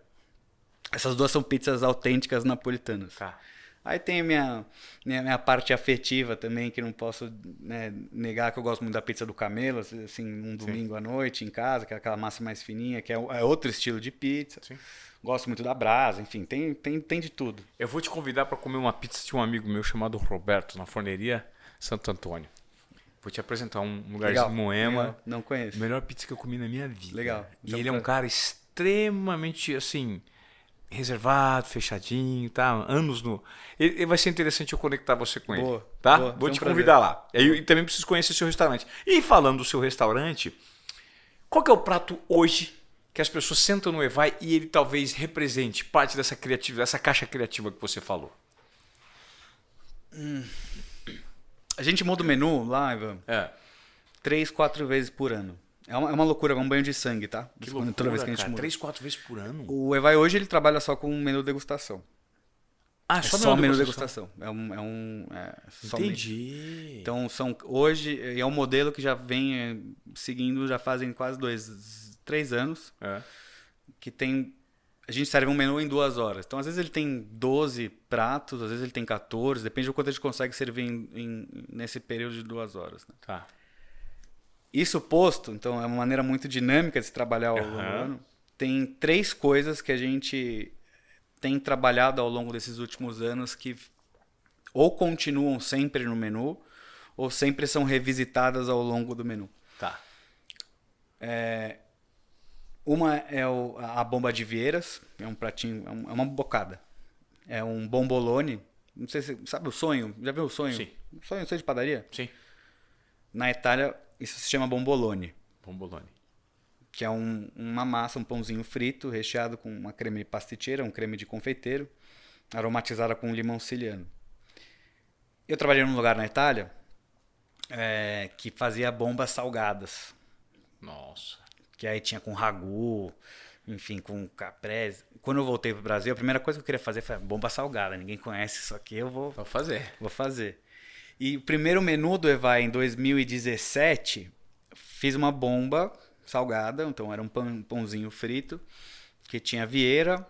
Essas duas são pizzas autênticas napolitanas. Tá. Aí tem a minha parte afetiva também, que não posso, né, negar, que eu gosto muito da pizza do Camelo, assim, um domingo à noite em casa, que é aquela massa mais fininha, que é outro estilo de pizza. Sim. Gosto muito da brasa, enfim, tem de tudo. Eu vou te convidar para comer uma pizza de um amigo meu chamado Roberto, na Forneria Santo Antônio. Vou te apresentar um lugarzinho em Moema. Legal. Não conheço. Melhor pizza que eu comi na minha vida. Legal. E Então, ele é um cara extremamente, assim, reservado, fechadinho, tá? Anos no... Ele vai ser interessante eu conectar você com ele, tá? Boa. Vou te convidar lá. E também preciso conhecer o seu restaurante. E falando do seu restaurante, qual que é o prato hoje que as pessoas sentam no Evai e ele talvez represente parte dessa dessa caixa criativa que você falou? A gente muda o menu lá, Ivan, 3, 4 vezes por ano. É uma loucura, é um banho de sangue, tá? Que loucura, toda vez que a gente cara. muda. 3, 4 vezes por ano? O Evai hoje ele trabalha só com menu degustação. Só menu degustação. Entendi. Então hoje é um modelo que já vem seguindo, já fazem quase 3 anos. Que a gente serve um menu em 2 horas. Então às vezes ele tem 12 pratos, às vezes ele tem 14, depende do quanto a gente consegue servir nesse período de 2 horas. Né? Tá. Isso posto, então é uma maneira muito dinâmica de se trabalhar ao longo do ano. Tem 3 coisas que a gente tem trabalhado ao longo desses últimos anos que ou continuam sempre no menu ou sempre são revisitadas ao longo do menu. Tá. Uma é a bomba de vieiras, é um pratinho, é uma bocada. É um bombolone, não sei se sabe o sonho, já viu o sonho? Sim. Sonho de padaria? Sim. Na Itália isso se chama bombolone. Bombolone. Que é uma massa, um pãozinho frito, recheado com uma creme pasticeira, um creme de confeiteiro, aromatizada com limão siciliano. Eu trabalhei num lugar na Itália que fazia bombas salgadas. Nossa. Que aí tinha com ragu, enfim, com caprese. Quando eu voltei pro Brasil, a primeira coisa que eu queria fazer foi bomba salgada. Ninguém conhece isso aqui, eu vou fazer. Vou fazer. E o primeiro menu do Evai em 2017, fiz uma bomba salgada, então era um pãozinho frito, que tinha vieira,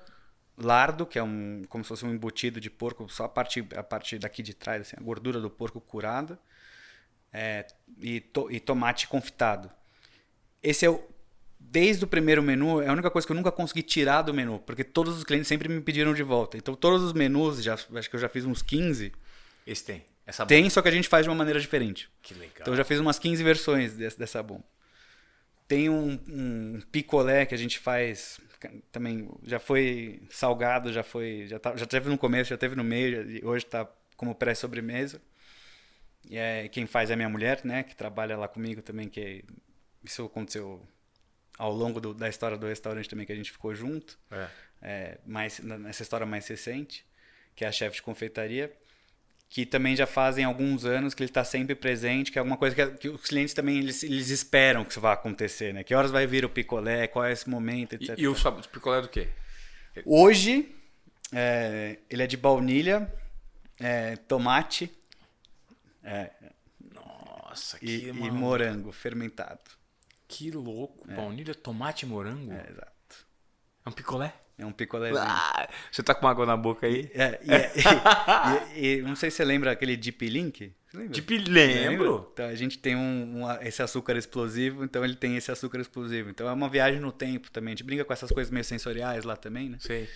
lardo, que é como se fosse um embutido de porco, só a parte daqui de trás, assim, a gordura do porco curada, e tomate confitado. Esse desde o primeiro menu, é a única coisa que eu nunca consegui tirar do menu, porque todos os clientes sempre me pediram de volta. Então todos os menus, acho que eu já fiz uns 15. Esse tem? Essa bomba? Tem, só que a gente faz de uma maneira diferente. Que legal. Então eu já fiz umas 15 versões dessa bomba. Tem um picolé que a gente faz, também já foi salgado, já teve no começo, já teve no meio, e hoje está como pré-sobremesa. E quem faz é a minha mulher, né, que trabalha lá comigo também, que isso aconteceu ao longo da história do restaurante também, que a gente ficou junto, mas nessa história mais recente, que é a chefe de confeitaria, que também já fazem alguns anos que ele está sempre presente, que é alguma coisa que os clientes também eles esperam que isso vá acontecer, né? Que horas vai vir o picolé, qual é esse momento, etc. E o picolé é do quê? Hoje, ele é de baunilha, tomate Nossa, e morango fermentado. Que louco. Baunilha, tomate e morango? Exato. É um picolé? É um picolézinho. Você tá com água na boca aí? E não sei se você lembra aquele Deep Link. Lembro. Então a gente tem esse açúcar explosivo, então ele tem esse açúcar explosivo. Então é uma viagem no tempo também. A gente brinca com essas coisas meio sensoriais lá também, né? Sei.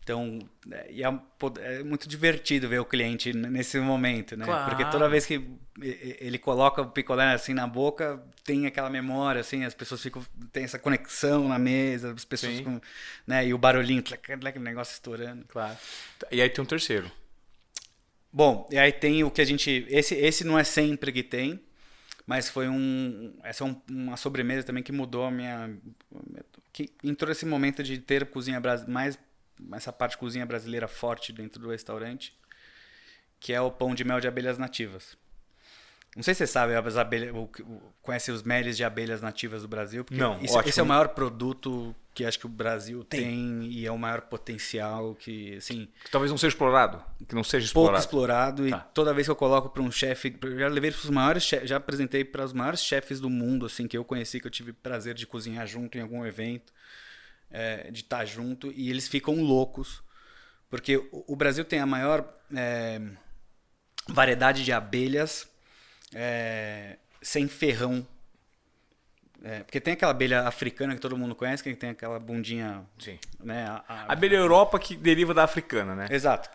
Então, é muito divertido ver o cliente nesse momento, né? Claro. Porque toda vez que ele coloca o picolé assim na boca, tem aquela memória, assim, as pessoas tem essa conexão na mesa, as pessoas ficam, né? E o barulhinho, aquele negócio estourando. Claro. E aí tem um terceiro. Bom, e aí tem o que a gente... Esse não é sempre que tem, mas foi essa é uma sobremesa também que mudou a minha... Que entrou esse momento de ter cozinha mais... essa parte de cozinha brasileira forte dentro do restaurante, que é o pão de mel de abelhas nativas. Não sei se você sabe, as abelhas, conhece os meles de abelhas nativas do Brasil? Porque não, esse é o maior produto que acho que o Brasil tem e é o maior potencial que, assim... Que talvez não seja explorado, que não seja explorado. Pouco explorado, e toda vez que eu coloco para um chefe... Já levei para os maiores chefes, já apresentei para os maiores chefes do mundo, assim, que eu conheci, que eu tive prazer de cozinhar junto em algum evento. De estar junto, e eles ficam loucos, porque o Brasil tem a maior variedade de abelhas sem ferrão. Porque tem aquela abelha africana que todo mundo conhece, que tem aquela bundinha... Sim. Né, a abelha Europa que deriva da africana, né? Exato.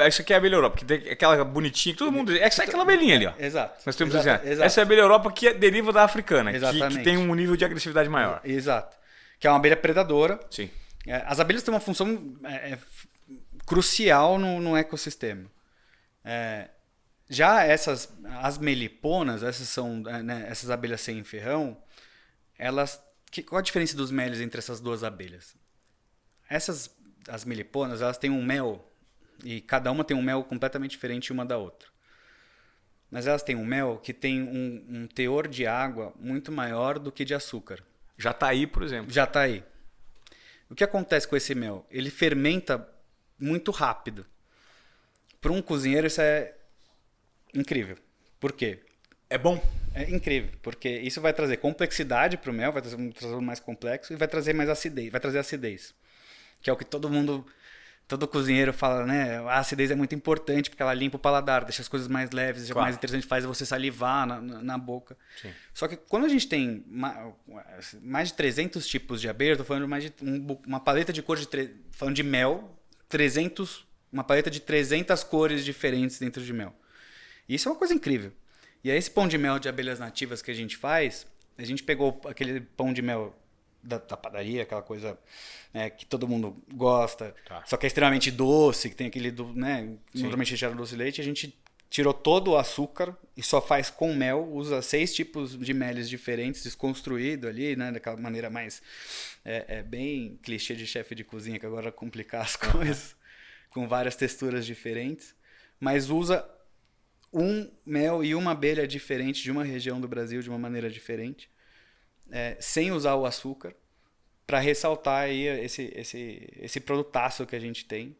Isso aqui é a abelha Europa, que tem aquela bonitinha que todo mundo... É aquela abelhinha ali, ó. Exato. Nós temos exato. Essa é a abelha Europa que deriva da africana, que tem um nível de agressividade maior. Exato. Que é uma abelha predadora. Sim. As abelhas têm uma função crucial no ecossistema. Já as meliponas, essas são essas abelhas sem ferrão, qual a diferença dos meles entre essas duas abelhas? As meliponas, elas têm um mel, e cada uma tem um mel completamente diferente uma da outra. Mas elas têm um mel que tem um teor de água muito maior do que de açúcar. Jataí, por exemplo. Jataí. O que acontece com esse mel? Ele fermenta muito rápido. Para um cozinheiro isso é incrível. Por quê? É bom? É incrível, porque isso vai trazer complexidade para o mel, vai trazer mais complexo e vai trazer mais acidez, vai trazer acidez. Que é o que todo cozinheiro fala, né? A acidez é muito importante porque ela limpa o paladar, deixa as coisas mais leves, deixa mais interessante, faz você salivar na boca. Sim. Só que quando a gente tem mais de 300 tipos de abelha, estou falando mais de uma paleta de cores, falando de mel, uma paleta de 300 cores diferentes dentro de mel. E isso é uma coisa incrível. E aí esse pão de mel de abelhas nativas que a gente faz, a gente pegou aquele pão de mel da padaria, aquela coisa que todo mundo gosta, só que é extremamente doce, que tem aquele, normalmente recheado doce de leite, a gente tirou todo o açúcar e só faz com mel, usa 6 tipos de meles diferentes, desconstruído ali, né, daquela maneira mais, bem clichê de chefe de cozinha, que agora complicar as coisas, com várias texturas diferentes, mas usa um mel e uma abelha diferente de uma região do Brasil de uma maneira diferente, sem usar o açúcar, para ressaltar aí esse produtaço que a gente tem.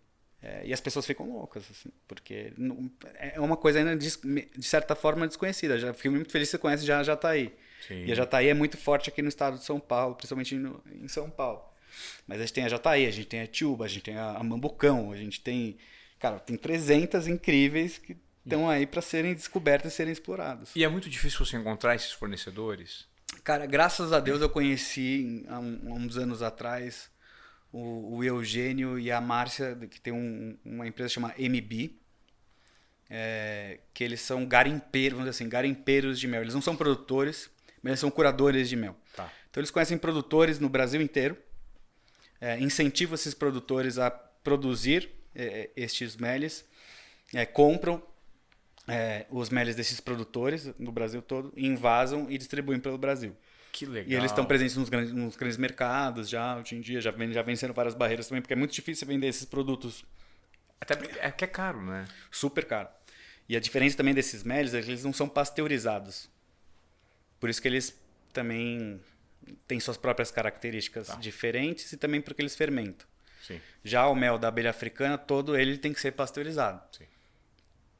E as pessoas ficam loucas, assim, porque é uma coisa ainda de certa forma desconhecida. Já fiquei muito feliz que você conhece já a Jataí. Sim. E a Jataí é muito forte aqui no estado de São Paulo, principalmente em São Paulo. Mas a gente tem a Jataí, a gente tem a Tiúba, a gente tem a Mambucão, a gente tem... Cara, tem 300 incríveis que estão aí para serem descobertas e serem exploradas. E é muito difícil você encontrar esses fornecedores? Cara, graças a Deus eu conheci há uns anos atrás o Eugênio e a Márcia, que tem uma empresa chamada MB, que eles são garimpeiros, vamos dizer assim, garimpeiros de mel. Eles não são produtores, mas eles são curadores de mel. Tá. Então eles conhecem produtores no Brasil inteiro, incentivam esses produtores a produzir estes meles, compram os meles desses produtores no Brasil todo, invasam e distribuem pelo Brasil. Que legal. E eles estão presentes nos grandes mercados já, hoje em dia, já venceram várias barreiras também, porque é muito difícil vender esses produtos. Até que é caro, né? Super caro. E a diferença também desses meles é que eles não são pasteurizados. Por isso que eles também têm suas próprias características diferentes e também porque eles fermentam. Sim. Já o mel da abelha africana, todo ele tem que ser pasteurizado. Sim.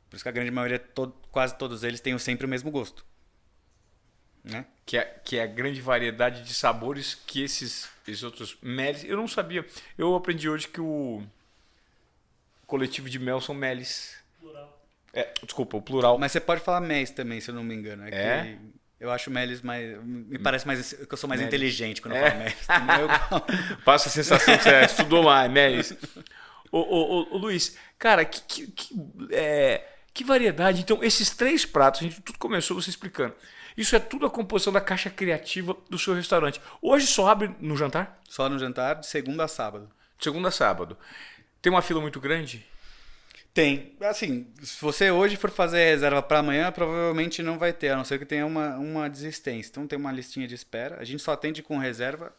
Por isso que a grande maioria, quase todos eles, têm sempre o mesmo gosto. Né? Que é a grande variedade de sabores que esses outros meles... Eu não sabia. Eu aprendi hoje que o coletivo de mel são meles. Plural. Desculpa, o plural. Mas você pode falar mês também, se eu não me engano. Eu acho Melios mais... Me parece mais que eu sou mais inteligente quando eu falo Melios. Passa a sensação que você estudou mais, Melios. Ô, Luiz, cara, que variedade. Então, esses 3 pratos, a gente tudo começou você explicando. Isso é tudo a composição da caixa criativa do seu restaurante. Hoje só abre no jantar? Só no jantar, de segunda a sábado. De segunda a sábado. Tem uma fila muito grande? Tem. Assim, se você hoje for fazer reserva para amanhã, provavelmente não vai ter, a não ser que tenha uma desistência. Então tem uma listinha de espera. A gente só atende com reserva.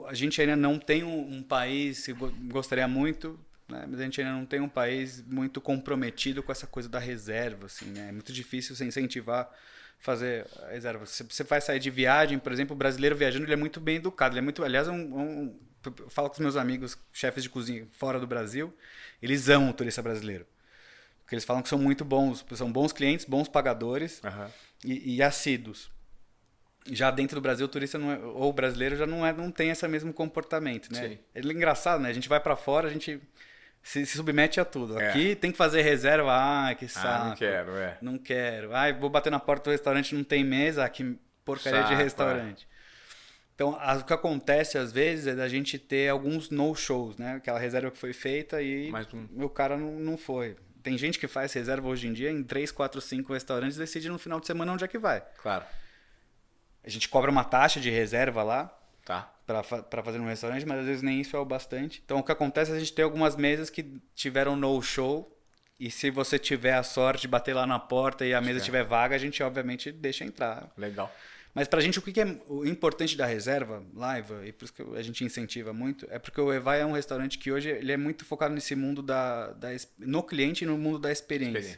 A gente ainda não tem um país, gostaria muito, né? Mas a gente ainda não tem um país muito comprometido com essa coisa da reserva. Assim, né? É muito difícil você incentivar fazer a reserva. Se você vai sair de viagem, por exemplo, o brasileiro viajando, ele é muito bem educado. Ele é muito, aliás, eu falo com os meus amigos, chefes de cozinha fora do Brasil, eles amam o turista brasileiro. Porque eles falam que são muito bons, são bons clientes, bons pagadores e assíduos. Já dentro do Brasil, o turista ou o brasileiro já não tem esse mesmo comportamento, né? Sim. É engraçado, né? A gente vai para fora, a gente se submete a tudo. Aqui tem que fazer reserva, que saco. Não quero, Não quero. Vou bater na porta do restaurante, não tem mesa, que porcaria de restaurante. Então, o que acontece às vezes é da gente ter alguns no-shows, né? Aquela reserva que foi feita e o cara não foi. Tem gente que faz reserva hoje em dia em 3, 4, 5 restaurantes e decide no final de semana onde é que vai. Claro. A gente cobra uma taxa de reserva lá para fazer no restaurante, mas às vezes nem isso é o bastante. Então, o que acontece é a gente ter algumas mesas que tiveram no-show e se você tiver a sorte de bater lá na porta e a mesa estiver vaga, a gente obviamente deixa entrar. Legal. Mas pra gente, o que é o importante da reserva, live, e por isso que a gente incentiva muito, é porque o Evai é um restaurante que hoje ele é muito focado nesse mundo no cliente e no mundo da experiência.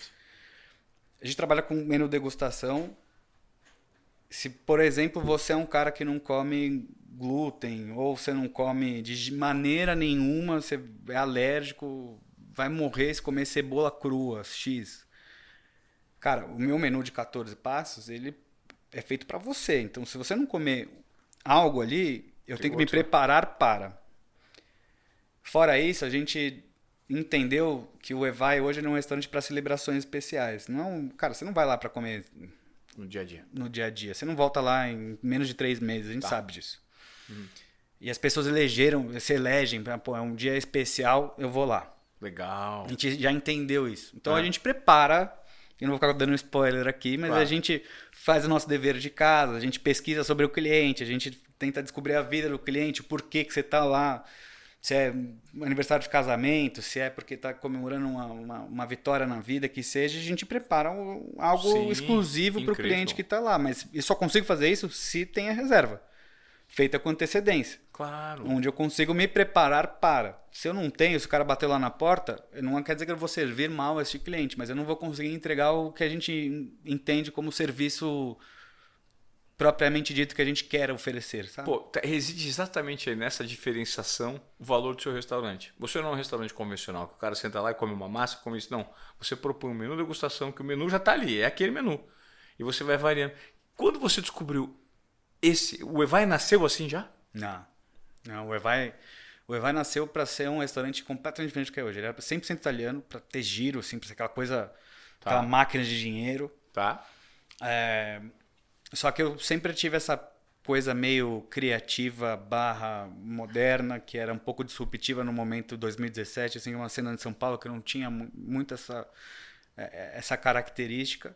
A gente trabalha com menu degustação. Se, por exemplo, você é um cara que não come glúten ou você não come de maneira nenhuma, você é alérgico, vai morrer se comer cebola crua, X. Cara, o meu menu de 14 passos, ele é feito para você. Então, se você não comer algo ali, eu tenho que me preparar para. Fora isso, a gente entendeu que o Evai hoje não é um restaurante para celebrações especiais. Não, cara, você não vai lá para comer no dia a dia. No dia a dia. Você não volta lá em menos de 3 meses, a gente sabe disso. E as pessoas se elegem, pô, é um dia especial, eu vou lá. Legal. A gente já entendeu isso. Então a gente prepara. Eu não vou ficar dando spoiler aqui, mas a gente faz o nosso dever de casa, a gente pesquisa sobre o cliente, a gente tenta descobrir a vida do cliente, o porquê que você está lá, se é aniversário de casamento, se é porque está comemorando uma vitória na vida, que seja, a gente prepara algo exclusivo para o cliente que está lá. Mas eu só consigo fazer isso se tem a reserva, feita com antecedência. Claro. Onde eu consigo me preparar para. Se eu não tenho, se o cara bateu lá na porta, não quer dizer que eu vou servir mal a esse cliente, mas eu não vou conseguir entregar o que a gente entende como serviço propriamente dito que a gente quer oferecer, sabe? Pô, reside exatamente aí nessa diferenciação o valor do seu restaurante. Você não é um restaurante convencional, que o cara senta lá e come uma massa, come isso. Não. Você propõe um menu de degustação, que o menu já está ali, é aquele menu. E você vai variando. Quando você descobriu o Evai nasceu assim já? Não, o Evai nasceu para ser um restaurante completamente diferente do que é hoje. Ele era 100% italiano, para ter giro, assim, para ser aquela coisa, aquela máquina de dinheiro. Só que eu sempre tive essa coisa meio criativa / moderna, que era um pouco disruptiva no momento 2017, assim, uma cena de São Paulo que não tinha muito essa característica,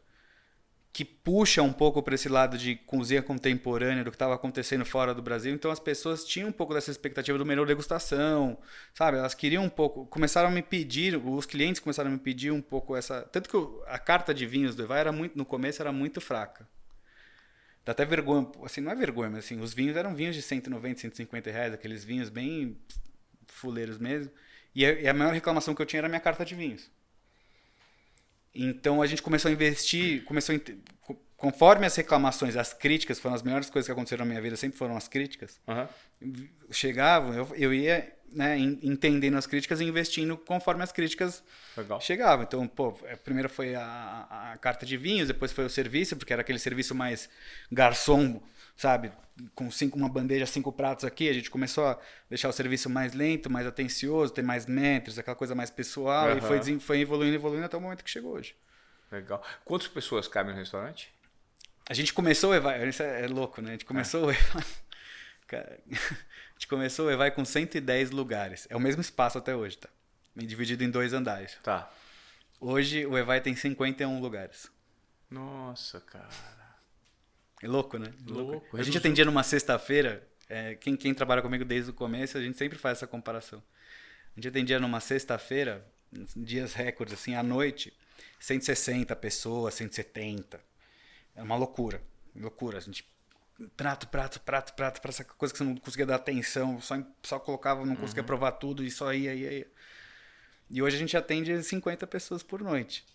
que puxa um pouco para esse lado de cozinha contemporânea do que estava acontecendo fora do Brasil. Então as pessoas tinham um pouco dessa expectativa do menu degustação, sabe? Elas queriam um pouco, começaram a me pedir, os clientes começaram a me pedir um pouco essa... Tanto que a carta de vinhos do Evai no começo era muito fraca. Dá até vergonha, assim, não é vergonha, mas assim, os vinhos eram vinhos de 190, 150 reais, aqueles vinhos bem fuleiros mesmo. E a maior reclamação que eu tinha era a minha carta de vinhos. Então a gente começou a investir, conforme as reclamações, as críticas, foram as melhores coisas que aconteceram na minha vida, sempre foram as críticas. Chegavam, eu ia, né, entendendo as críticas e investindo conforme as críticas chegavam. Então, primeiro foi a carta de vinhos, depois foi o serviço, porque era aquele serviço mais garçom, sabe? Com uma bandeja, 5 pratos aqui, a gente começou a deixar o serviço mais lento, mais atencioso, ter mais metros, aquela coisa mais pessoal, e foi evoluindo até o momento que chegou hoje. Legal. Quantas pessoas cabem no restaurante? A gente começou o Evai, isso é louco, né? A gente começou o Evai... Cara, a gente começou o Evai com 110 lugares. É o mesmo espaço até hoje, tá? Dividido em 2 andares. Tá. Hoje o Evai tem 51 lugares. Nossa, cara. É louco, né? Louco. A gente atendia numa sexta-feira, quem trabalha comigo desde o começo, a gente sempre faz essa comparação. A gente atendia numa sexta-feira, dias recordes, assim, à noite, 160 pessoas, 170. É uma loucura. Loucura. A gente prato, pra essa coisa que você não conseguia dar atenção, só colocava, não conseguia provar tudo e só ia. E hoje a gente atende 50 pessoas por noite.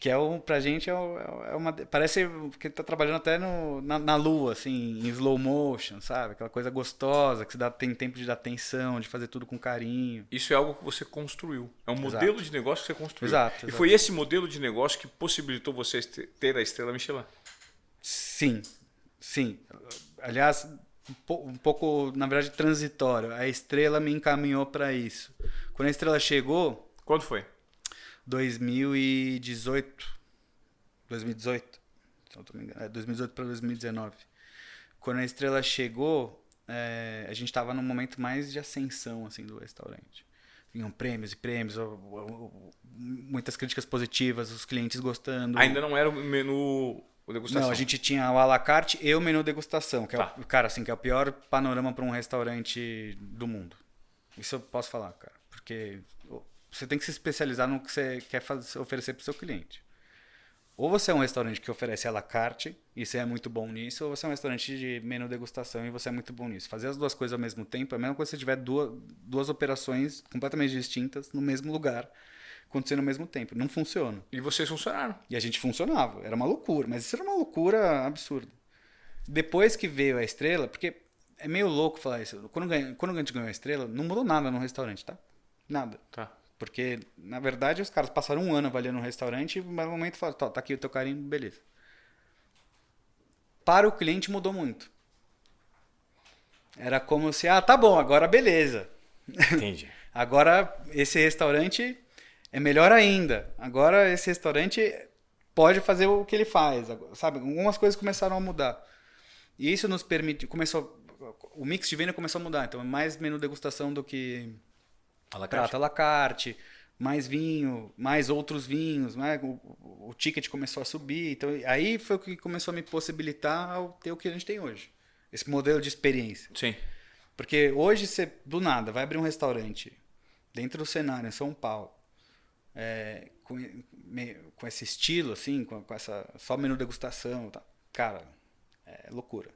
Que pra gente é uma... Parece que tá trabalhando até na lua, assim, em slow motion, sabe? Aquela coisa gostosa, que tem tempo de dar atenção, de fazer tudo com carinho. Isso é algo que você construiu. É um modelo de negócio que você construiu. Exato. E foi esse modelo de negócio que possibilitou você ter a estrela Michelin. Sim. Aliás, um pouco, na verdade, transitório. A estrela me encaminhou para isso. Quando a estrela chegou... Quando foi? 2018. Se não tô me enganando. 2018 para 2019. Quando a estrela chegou, a gente estava num momento mais de ascensão assim, do restaurante. Vinham prêmios e prêmios, muitas críticas positivas, os clientes gostando. Ainda não era o menu degustação? Não, a gente tinha o à la carte e o menu degustação, que que é o pior panorama para um restaurante do mundo. Isso eu posso falar, cara. Porque você tem que se especializar no que você quer oferecer para o seu cliente. Ou você é um restaurante que oferece à la carte e você é muito bom nisso, ou você é um restaurante de menu degustação e você é muito bom nisso. Fazer as duas coisas ao mesmo tempo é a mesma coisa se você tiver duas operações completamente distintas no mesmo lugar, acontecendo ao mesmo tempo. Não funciona. E vocês funcionaram. E a gente funcionava. Era uma loucura, mas isso era uma loucura absurda. Depois que veio a estrela, porque é meio louco falar isso. Quando a gente ganhou a estrela, não mudou nada no restaurante, tá? Nada. Tá. Porque, na verdade, os caras passaram um ano avaliando um restaurante e no momento falaram, tá aqui o teu carinho, beleza. Para o cliente mudou muito. Era como se, tá bom, agora beleza. Entendi. Agora esse restaurante é melhor ainda. Agora esse restaurante pode fazer o que ele faz, sabe? Algumas coisas começaram a mudar. E isso nos permite, o mix de venda começou a mudar. Então, mais menu degustação do que prato à la carte, mais vinho, mais outros vinhos, né? O ticket começou a subir. Então, aí foi o que começou a me possibilitar ter o que a gente tem hoje. Esse modelo de experiência. Sim. Porque hoje você, do nada, vai abrir um restaurante dentro do cenário, em São Paulo, com esse estilo, assim, com essa só menu degustação. Tá? Cara, é loucura.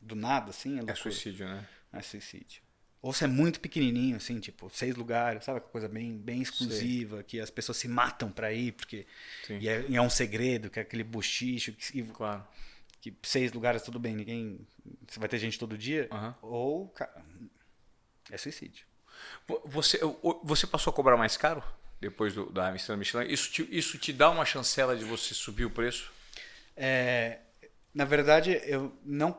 Do nada, assim, é loucura. É suicídio, né? É suicídio. Ou se é muito pequenininho, assim, tipo, 6 lugares, sabe? Aquela coisa bem exclusiva, que as pessoas se matam pra ir, porque e é um segredo, que é aquele bochicho. Claro. Que 6 lugares, tudo bem, você vai ter gente todo dia. Ou, cara, é suicídio. Você passou a cobrar mais caro depois da estrela Michelin? Isso te dá uma chancela de você subir o preço? Na verdade, eu não...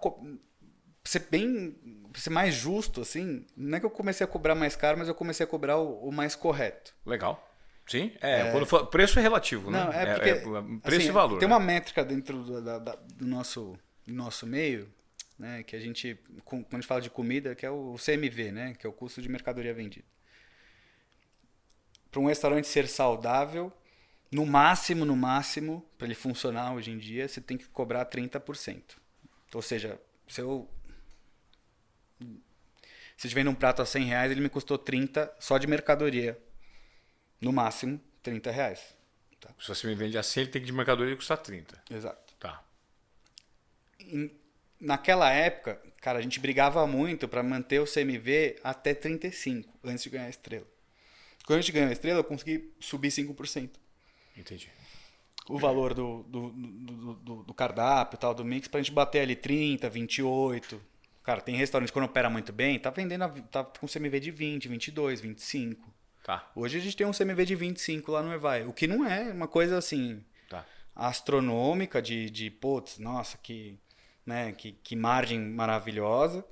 Pra ser mais justo, assim, não é que eu comecei a cobrar mais caro, mas eu comecei a cobrar o mais correto. Legal. Sim. Quando preço é relativo, não, né? Porque, preço assim, e valor. Tem uma métrica dentro do nosso meio, né, que a gente, quando a gente fala de comida, que é o CMV, né, que é o custo de mercadoria vendida. Para um restaurante ser saudável, no máximo, para ele funcionar hoje em dia, você tem que cobrar 30%. Ou seja, se eu vendo um prato a R$100, ele me custou 30 só de mercadoria. No máximo, R$30. Tá? Se você me vende a 100, ele tem que de mercadoria custar 30. Exato. Tá. Naquela época, cara, a gente brigava muito para manter o CMV até 35, antes de ganhar a estrela. Quando a gente ganhou a estrela, eu consegui subir 5%. Entendi. O valor do cardápio, tal, do mix, pra gente bater ali 30, 28. Cara, tem restaurante que quando opera muito bem, tá com CMV de 20, 22, 25. Tá. Hoje a gente tem um CMV de 25 lá no Evai, o que não é uma coisa assim astronômica de putz, nossa, que margem maravilhosa.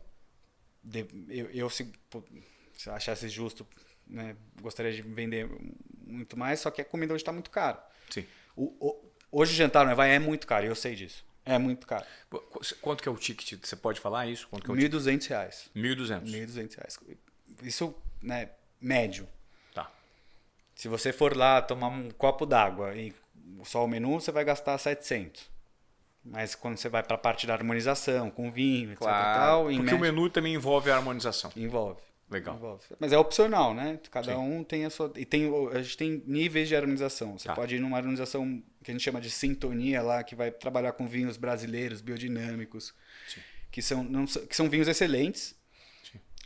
Se eu achasse justo, né, gostaria de vender muito mais, só que a comida hoje está muito cara. Sim. Hoje o jantar no Evai é muito caro, e eu sei disso. É muito caro. Quanto que é o ticket? Você pode falar isso? Quanto que é o R$1.200. R$1.200. Isso, né, médio. Tá. Se você for lá tomar um copo d'água e só o menu, você vai gastar 700. Mas quando você vai para a parte da harmonização, com vinho, etc. Claro, porque o menu também envolve a harmonização. Envolve. Legal. Envolve. Mas é opcional, né? Cada Sim. um tem a sua... E a gente tem níveis de harmonização. Você pode ir numa harmonização que a gente chama de sintonia lá, que vai trabalhar com vinhos brasileiros, biodinâmicos, que são vinhos excelentes,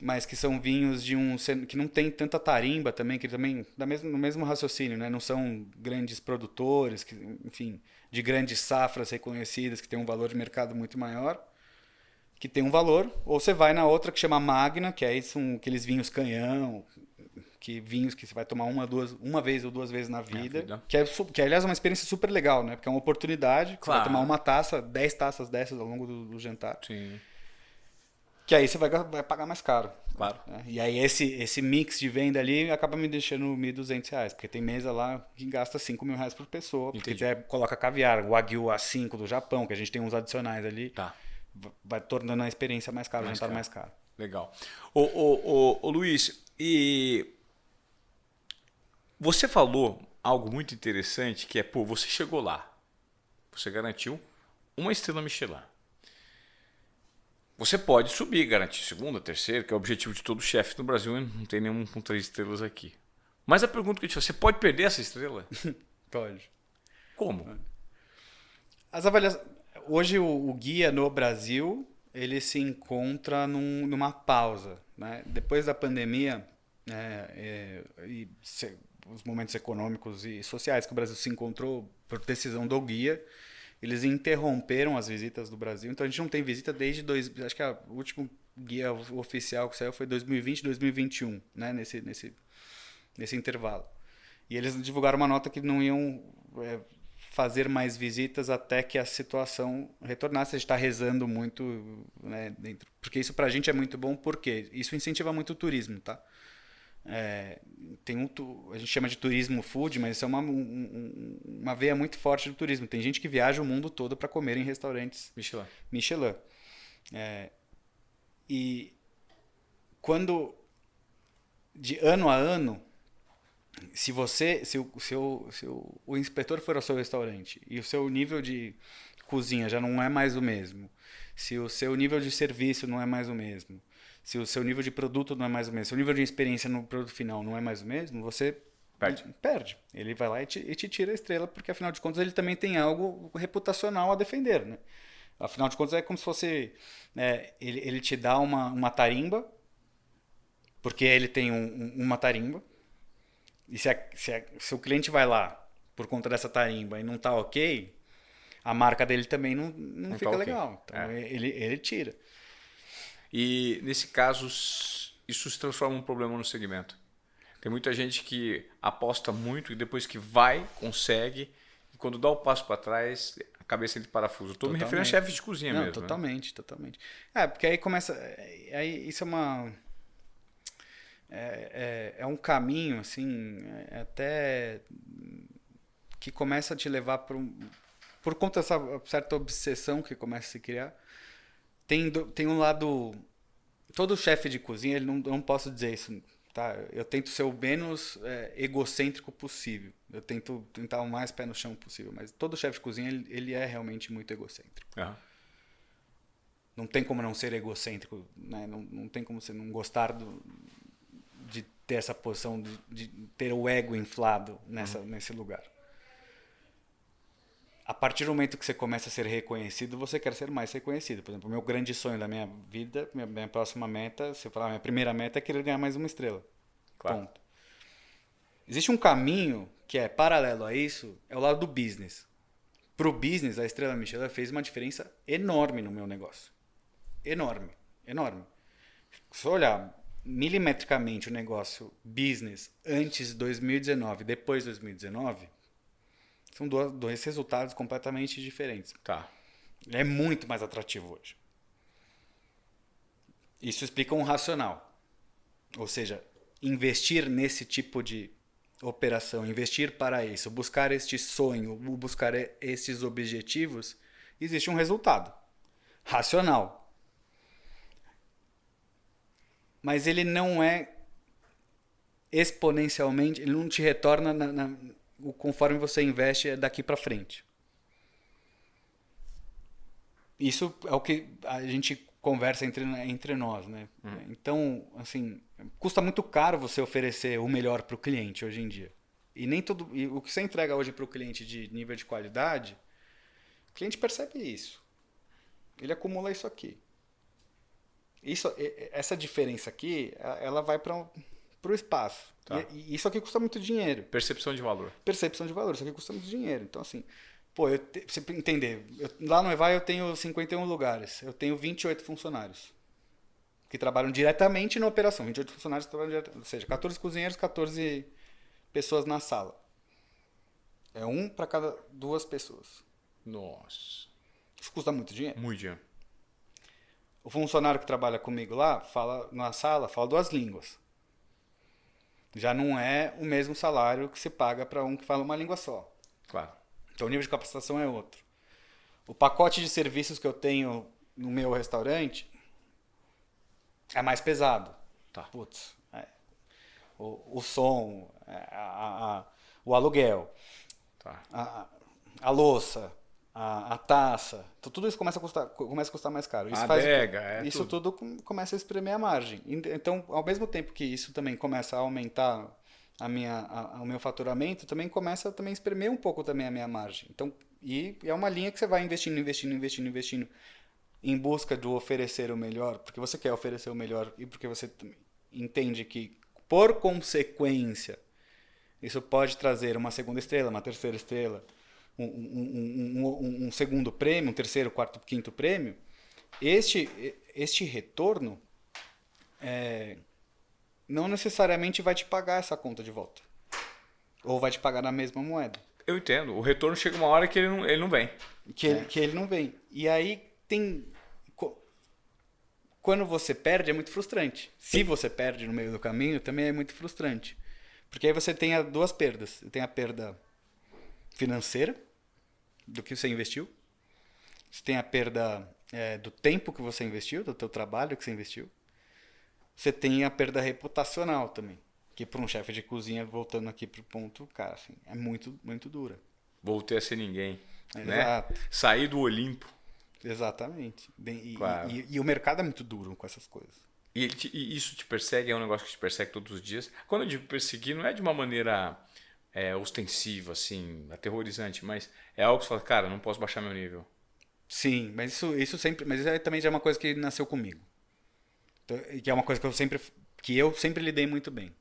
mas que são vinhos que não tem tanta tarimba também, que também no mesmo raciocínio, né? Não são grandes produtores, enfim, de grandes safras reconhecidas, que tem um valor de mercado muito maior, que tem um valor. Ou você vai na outra que chama Magna, que aí são aqueles vinhos canhão, vinhos que você vai tomar uma vez ou duas vezes na vida. Que aliás, é uma experiência super legal, né? Porque é uma oportunidade, que você vai tomar uma taça, 10 taças dessas ao longo do jantar. Sim. Que aí você vai pagar mais caro. Claro. Né? E aí esse mix de venda ali acaba me deixando R$1.200. Porque tem mesa lá que gasta R$5.000 por pessoa. Porque coloca caviar, o Wagyu A5 do Japão, que a gente tem uns adicionais ali. Tá. Vai tornando a experiência mais cara, o jantar mais caro. Legal. Ô Luiz, e você falou algo muito interessante, que é, você chegou lá. Você garantiu uma estrela Michelin. Você pode subir, garantir segunda, terceira, que é o objetivo de todo chefe no Brasil, não tem nenhum com 3 estrelas aqui. Mas a pergunta que eu te faço, você pode perder essa estrela? Pode. Como? As avaliações... Hoje o guia no Brasil, ele se encontra numa pausa. Né? Depois da pandemia, os momentos econômicos e sociais que o Brasil se encontrou por decisão do guia, eles interromperam as visitas do Brasil. Então a gente não tem visita desde... Acho que o último guia oficial que saiu foi 2020, 2021, né? nesse intervalo. E eles divulgaram uma nota que não iam fazer mais visitas até que a situação retornasse. A gente está rezando muito, né, dentro, porque isso para a gente é muito bom, porque isso incentiva muito o turismo, tá? A gente chama de turismo food, mas isso é uma veia muito forte do turismo. Tem gente que viaja o mundo todo para comer em restaurantes Michelin. E quando, de ano a ano, se o inspetor for ao seu restaurante e o seu nível de cozinha já não é mais o mesmo, se o seu nível de serviço não é mais o mesmo, se o seu nível de produto não é mais o mesmo, se o nível de experiência no produto final não é mais o mesmo, você perde. Ele vai lá e te tira a estrela, porque afinal de contas ele também tem algo reputacional a defender, né? Afinal de contas é como se fosse... ele te dá uma tarimba, porque ele tem uma tarimba, e se o cliente vai lá por conta dessa tarimba e não está ok, a marca dele também não fica tá legal. Okay. Então ele tira. E nesse caso, isso se transforma em um problema no segmento. Tem muita gente que aposta muito e depois que consegue, e quando dá o passo para trás, a cabeça entra em parafuso. Estou me referindo a chefe de cozinha mesmo. Totalmente, né? Totalmente. Porque aí começa... isso é uma... É um caminho, assim, até que começa a te levar por conta dessa certa obsessão que começa a se criar. Tem um lado... Todo chefe de cozinha, eu não posso dizer isso, tá? Eu tento ser o menos egocêntrico possível. Eu tento tentar o mais pé no chão possível. Mas todo chefe de cozinha, ele é realmente muito egocêntrico. Uhum. Não tem como não ser egocêntrico, né? Não tem como você não gostar de ter essa posição, de ter o ego inflado nesse lugar. A partir do momento que você começa a ser reconhecido, você quer ser mais reconhecido. Por exemplo, o meu grande sonho da minha vida, minha próxima meta, se eu falar, minha primeira meta é querer ganhar mais uma estrela. Claro. Ponto. Existe um caminho que é paralelo a isso, é o lado do business. Para o business, a estrela Michelin fez uma diferença enorme no meu negócio. Enorme, enorme. Se eu olhar milimetricamente o negócio business antes de 2019, depois de 2019... São dois resultados completamente diferentes. Tá. É muito mais atrativo hoje. Isso explica um racional. Ou seja, investir nesse tipo de operação, investir para isso, buscar este sonho, buscar esses objetivos, existe um resultado racional. Mas ele não é exponencialmente, ele não te retorna conforme você investe daqui para frente. Isso é o que a gente conversa entre nós, né? Então, assim, custa muito caro você oferecer o melhor para o cliente hoje em dia. E o que você entrega hoje para o cliente de nível de qualidade, o cliente percebe isso. Ele acumula isso aqui. Essa diferença aqui, ela vai para o espaço. Tá. E isso aqui custa muito dinheiro. Percepção de valor. Percepção de valor. Isso aqui custa muito dinheiro. Então, assim, você entender, lá no EVAI eu tenho 51 lugares. Eu tenho 28 funcionários que trabalham diretamente na operação. 28 funcionários que trabalham diretamente. Ou seja, 14 cozinheiros, 14 pessoas na sala. É um para cada 2 pessoas. Nossa. Isso custa muito dinheiro. Muito dinheiro. O funcionário que trabalha comigo lá, fala na sala, fala 2 línguas. Já não é o mesmo salário que se paga para um que fala uma língua só. Claro. Então o nível de capacitação é outro. O pacote de serviços que eu tenho no meu restaurante é mais pesado. Tá. Putz, o som, o aluguel, Tá. a louça, a taça, então, tudo isso começa a custar mais caro. Isso isso tudo começa a espremer a margem. Então, ao mesmo tempo que isso também começa a aumentar o meu faturamento, também começa a espremer um pouco também a minha margem. Então, e é uma linha que você vai investindo em busca de oferecer o melhor, porque você quer oferecer o melhor e porque você entende que, por consequência, isso pode trazer uma segunda estrela, uma terceira estrela, um segundo prêmio, um terceiro, quarto, quinto prêmio. Este retorno não necessariamente vai te pagar essa conta de volta. Ou vai te pagar na mesma moeda. Eu entendo. O retorno chega uma hora que ele não vem. Que ele não vem. E aí quando você perde, é muito frustrante. Se você perde no meio do caminho, também é muito frustrante. Porque aí você tem 2 perdas. Você tem a perda financeira do que você investiu. Você tem a perda do tempo que você investiu, do teu trabalho que você investiu. Você tem a perda reputacional também. Que para um chefe de cozinha, voltando aqui pro ponto, cara, assim, é muito, muito dura. Voltei a ser ninguém. Exato. Né? Sair do Olimpo. Exatamente. Claro. E o mercado é muito duro com essas coisas. E isso te persegue? É um negócio que te persegue todos os dias? Quando eu digo perseguir, não é de uma maneira ostensiva, assim, aterrorizante, mas é algo que você fala, cara, não posso baixar meu nível. Sim, mas isso sempre. Mas isso também já é uma coisa que nasceu comigo. Então, que é uma coisa que eu sempre lidei muito bem.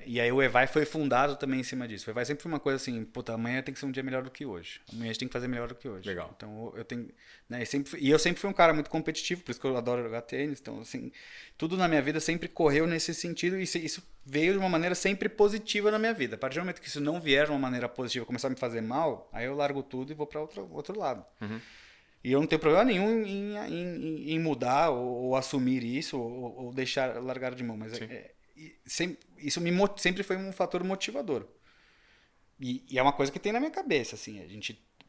E aí o EVAI foi fundado também em cima disso. O EVAI sempre foi uma coisa assim, puta, amanhã tem que ser um dia melhor do que hoje. Amanhã a gente tem que fazer melhor do que hoje. Legal. Então eu tenho, né, eu sempre fui um cara muito competitivo, por isso que eu adoro jogar tênis. Então assim, tudo na minha vida sempre correu nesse sentido e isso veio de uma maneira sempre positiva na minha vida. A partir do momento que isso não vier de uma maneira positiva, começar a me fazer mal, aí eu largo tudo e vou para outro lado. Uhum. E eu não tenho problema nenhum em mudar ou assumir isso ou deixar largar de mão, mas isso sempre foi um fator motivador. E é uma coisa que tem na minha cabeça, assim,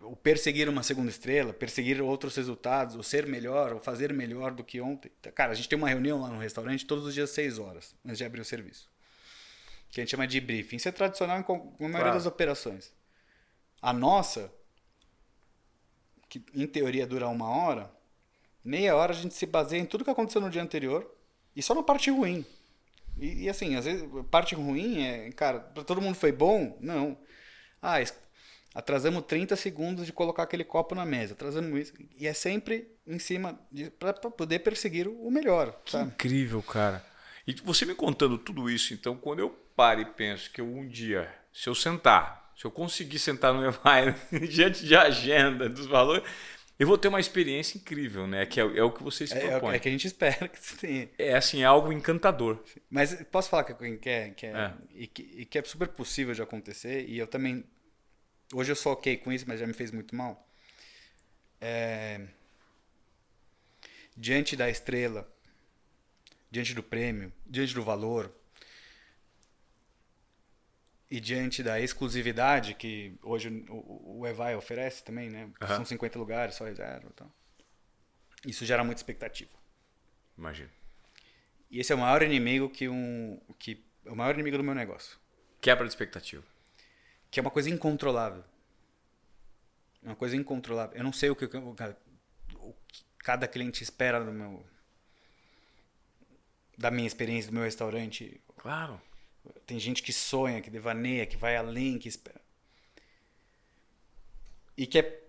o perseguir uma segunda estrela, perseguir outros resultados, ou ser melhor, ou fazer melhor do que ontem. Cara, a gente tem uma reunião lá no restaurante todos os dias às 6 horas, antes de abrir o serviço. Que a gente chama de briefing. Isso é tradicional na maioria das operações. A nossa, que em teoria dura 1 hora, meia hora a gente se baseia em tudo que aconteceu no dia anterior e só na parte ruim. E assim, às vezes, a parte ruim cara, pra todo mundo foi bom? Não. Atrasamos 30 segundos de colocar aquele copo na mesa. Atrasamos isso. E é sempre em cima, pra poder perseguir o melhor. Que sabe? incrível, cara. E você me contando tudo isso, então, quando eu paro e penso que um dia, se eu conseguir sentar no EVAI diante de agenda dos valores, eu vou ter uma experiência incrível, né? Que é o que você se propõe. É que a gente espera que você tenha. É assim, é algo encantador. Mas posso falar que é super possível de acontecer, e eu também. Hoje eu sou ok com isso, mas já me fez muito mal. Diante da estrela, diante do prêmio, diante do valor, E diante da exclusividade que hoje o Evai oferece também, né? São 50 lugares, só reserva e tal. Isso gera muita expectativa. Imagino. E esse é o maior inimigo o maior inimigo do meu negócio. Quebra de expectativa. Que é uma coisa incontrolável. Uma coisa incontrolável. Eu não sei o que cada cliente espera da minha experiência, do meu restaurante. Claro. Tem gente que sonha, que devaneia, que vai além, que espera. E que é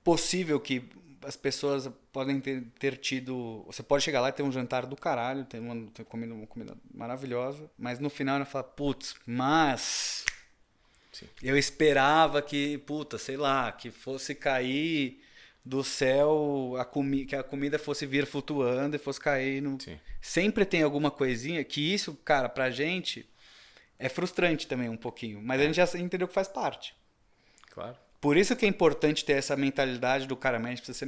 possível que as pessoas podem ter tido... Você pode chegar lá e ter um jantar do caralho, ter uma comida maravilhosa, mas no final ela fala, putz, mas... Sim. Eu esperava que, sei lá, que fosse cair do céu, que a comida fosse vir flutuando e fosse cair no... Sim. Sempre tem alguma coisinha que isso, cara, pra gente é frustrante também um pouquinho, mas a gente já entendeu que faz parte. Claro. Por isso que é importante ter essa mentalidade do cara, mas a gente precisa ser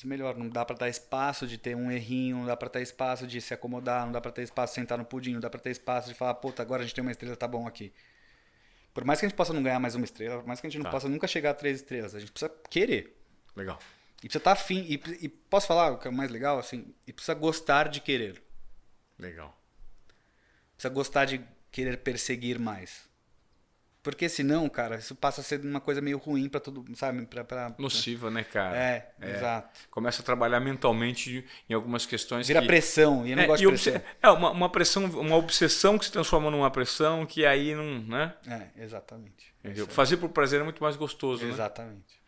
melhor, não dá pra dar espaço de ter um errinho, não dá pra ter espaço de se acomodar, não dá pra ter espaço de sentar no pudim, não dá pra ter espaço de falar, puta, agora a gente tem uma estrela, tá bom aqui. Por mais que a gente possa não ganhar mais uma estrela, por mais que a gente não possa nunca chegar a 3 estrelas, a gente precisa querer. Legal. E precisa estar afim, e posso falar o que é o mais legal, assim, e precisa gostar de querer. Legal. Precisa gostar de querer perseguir mais. Porque senão, cara, isso passa a ser uma coisa meio ruim pra todo, sabe? Nociva, né, cara? Exato. Começa a trabalhar mentalmente em algumas questões. Vira pressão, e eu não gosto de pressão. Uma pressão, uma obsessão que se transforma numa pressão que aí não, né? Exatamente. Fazer por prazer é muito mais gostoso, exatamente. Né?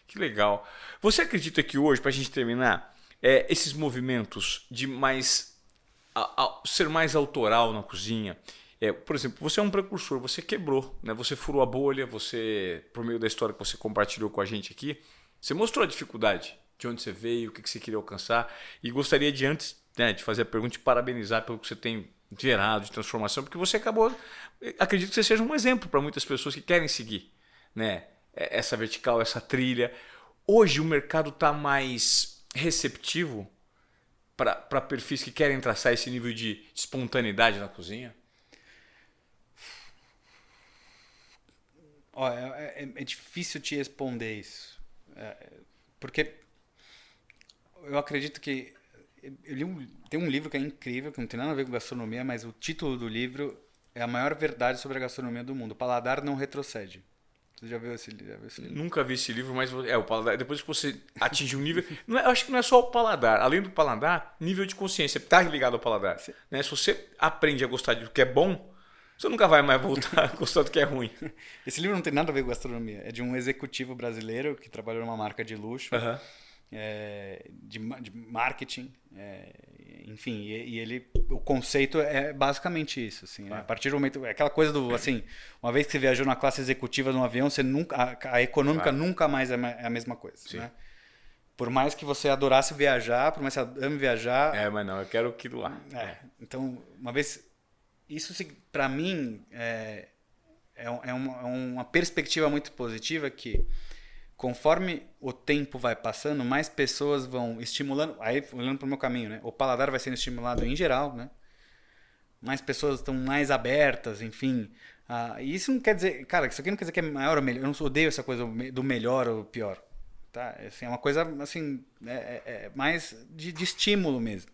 Que legal. Você acredita que hoje, pra gente terminar, esses movimentos de ser mais autoral na cozinha... por exemplo, você é um precursor, você quebrou, né? Você furou a bolha, você, por meio da história que você compartilhou com a gente aqui, você mostrou a dificuldade, de onde você veio, o que você queria alcançar, e gostaria de, antes, né, de fazer a pergunta, te parabenizar pelo que você tem gerado de transformação, porque você acabou, acredito que você seja um exemplo para muitas pessoas que querem seguir, né, essa vertical, essa trilha. Hoje o mercado está mais receptivo para perfis que querem traçar esse nível de espontaneidade na cozinha? É difícil te responder isso. Porque eu acredito que... tem um livro que é incrível, que não tem nada a ver com gastronomia, mas o título do livro é a maior verdade sobre a gastronomia do mundo. O paladar não retrocede. Você já viu esse livro? Nunca vi esse livro, mas o paladar, depois que você atinge um nível... eu acho que não é só o paladar. Além do paladar, nível de consciência. Está ligado ao paladar. Né? Se você aprende a gostar do que é bom, você nunca vai mais voltar a gostar do que é ruim. Esse livro não tem nada a ver com gastronomia. É de um executivo brasileiro que trabalhou numa marca de luxo, de marketing. Enfim, e ele, o conceito é basicamente isso. Assim, a partir do momento... É aquela coisa do... Assim, uma vez que você viajou na classe executiva de um avião, você nunca, a econômica nunca mais é a mesma coisa. Né? Por mais que você adorasse viajar, por mais que você ame viajar... mas não, eu quero aquilo lá. Então, uma vez... Isso, para mim, é uma perspectiva muito positiva que, conforme o tempo vai passando, mais pessoas vão estimulando... Aí, olhando para o meu caminho, né? O paladar vai sendo estimulado em geral, né? Mais pessoas estão mais abertas, enfim. E isso não quer dizer... Cara, isso aqui não quer dizer que é maior ou melhor. Eu não odeio essa coisa do melhor ou pior. Tá? Assim, é uma coisa, assim, mais de estímulo mesmo.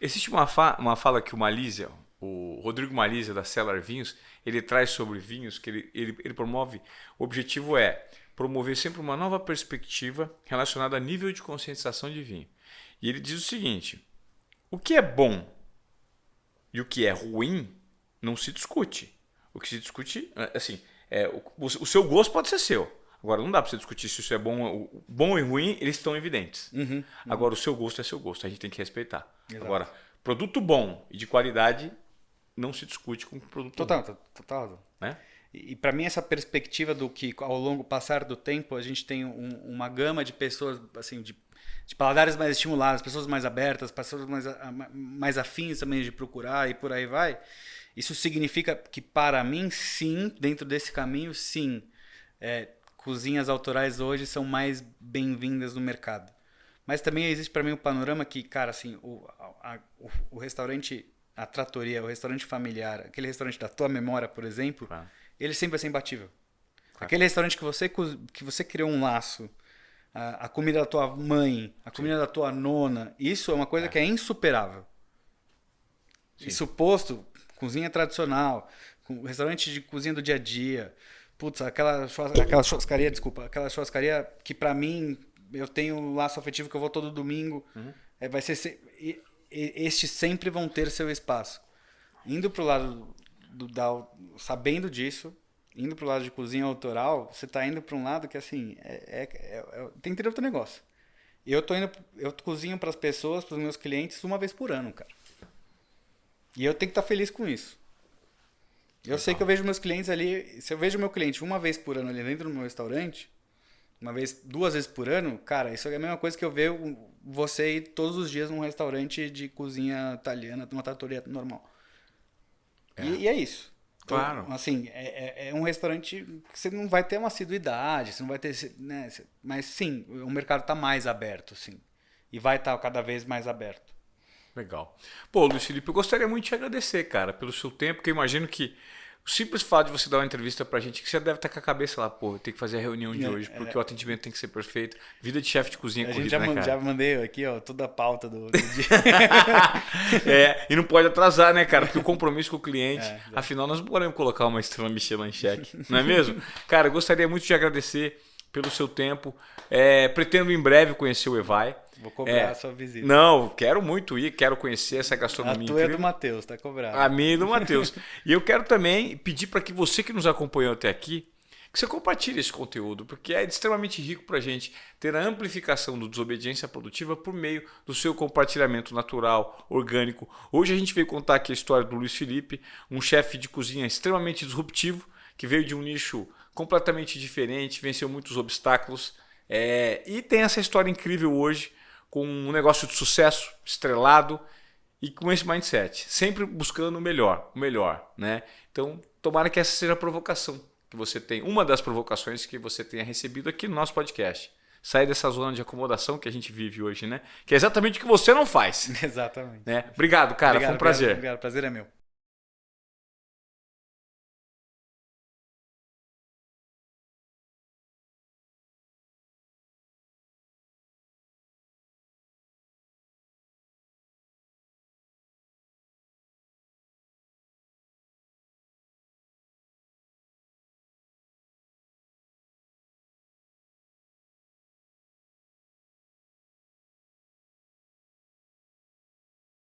Existe uma fala que o Malísia... O Rodrigo Malísia, da Cellar Vinhos, ele traz sobre vinhos, que ele promove, o objetivo é promover sempre uma nova perspectiva relacionada a nível de conscientização de vinho. E ele diz o seguinte, o que é bom e o que é ruim não se discute. O que se discute, assim, o seu gosto pode ser seu. Agora, não dá para você discutir se isso é bom. Bom e ruim, eles estão evidentes. Agora, o seu gosto é seu gosto, a gente tem que respeitar. Exato. Agora, produto bom e de qualidade... não se discute com o produto. Total. Né? E para mim essa perspectiva do que ao longo passar do tempo a gente tem uma gama de pessoas assim de paladares mais estimulados, pessoas mais abertas, pessoas mais afins também de procurar e por aí vai. Isso significa que para mim sim, dentro desse caminho sim, cozinhas autorais hoje são mais bem-vindas no mercado. Mas também existe para mim um panorama que, cara, assim, o restaurante, a trattoria, o restaurante familiar, aquele restaurante da tua memória, por exemplo, ele sempre vai ser imbatível. Aquele restaurante que você criou um laço, a comida da tua mãe, a comida da tua nona, isso é uma coisa que é insuperável. Sim. Isso posto, cozinha tradicional, restaurante de cozinha do dia a dia, putz, aquela churrascaria que pra mim, eu tenho um laço afetivo que eu vou todo domingo, vai ser... Estes sempre vão ter seu espaço. Indo pro lado sabendo disso, indo pro lado de cozinha autoral, você tá indo para um lado que assim, tem que ter outro negócio. Eu cozinho para as pessoas, para os meus clientes, uma vez por ano, cara. E eu tenho que estar feliz com isso. Eu sei que eu vejo meus clientes ali, se eu vejo meu cliente uma vez por ano ali dentro do meu restaurante, duas vezes por ano, cara, isso é a mesma coisa que eu ver você ir todos os dias num restaurante de cozinha italiana, numa trattoria normal. E é isso. Então, claro. Assim, é um restaurante que você não vai ter uma assiduidade, você não vai ter... Né, mas sim, o mercado está mais aberto, sim. E vai estar cada vez mais aberto. Legal. Pô, Luiz Felipe, eu gostaria muito de te agradecer, cara, pelo seu tempo, porque eu imagino que o simples fato de você dar uma entrevista pra gente, que você deve estar com a cabeça lá, pô, tem que fazer a reunião de hoje, porque o atendimento tem que ser perfeito. Vida de chefe de cozinha corrida, né, cara? Já mandei aqui, ó, toda a pauta do dia. E não pode atrasar, né, cara? Porque o compromisso com o cliente, afinal, nós não podemos colocar uma estrela Michelin em xeque, não é mesmo? Cara, eu gostaria muito de te agradecer pelo seu tempo. Pretendo em breve conhecer o Evai. Vou cobrar a sua visita. Não, quero muito ir, quero conhecer essa gastronomia. A tua é do Matheus, tá cobrado. A minha é do Matheus. E eu quero também pedir para que você que nos acompanhou até aqui, que você compartilhe esse conteúdo, porque é extremamente rico para a gente ter a amplificação do Desobediência Produtiva por meio do seu compartilhamento natural, orgânico. Hoje a gente veio contar aqui a história do Luiz Felipe, um chefe de cozinha extremamente disruptivo, que veio de um nicho completamente diferente, venceu muitos obstáculos e tem essa história incrível hoje, com um negócio de sucesso, estrelado e com esse mindset, sempre buscando o melhor, né? Então, tomara que essa seja a provocação que você tem, uma das provocações que você tenha recebido aqui no nosso podcast. Sair dessa zona de acomodação que a gente vive hoje, né? Que é exatamente o que você não faz. Exatamente. Né? Obrigado, cara. Foi um prazer. Obrigado. Prazer é meu.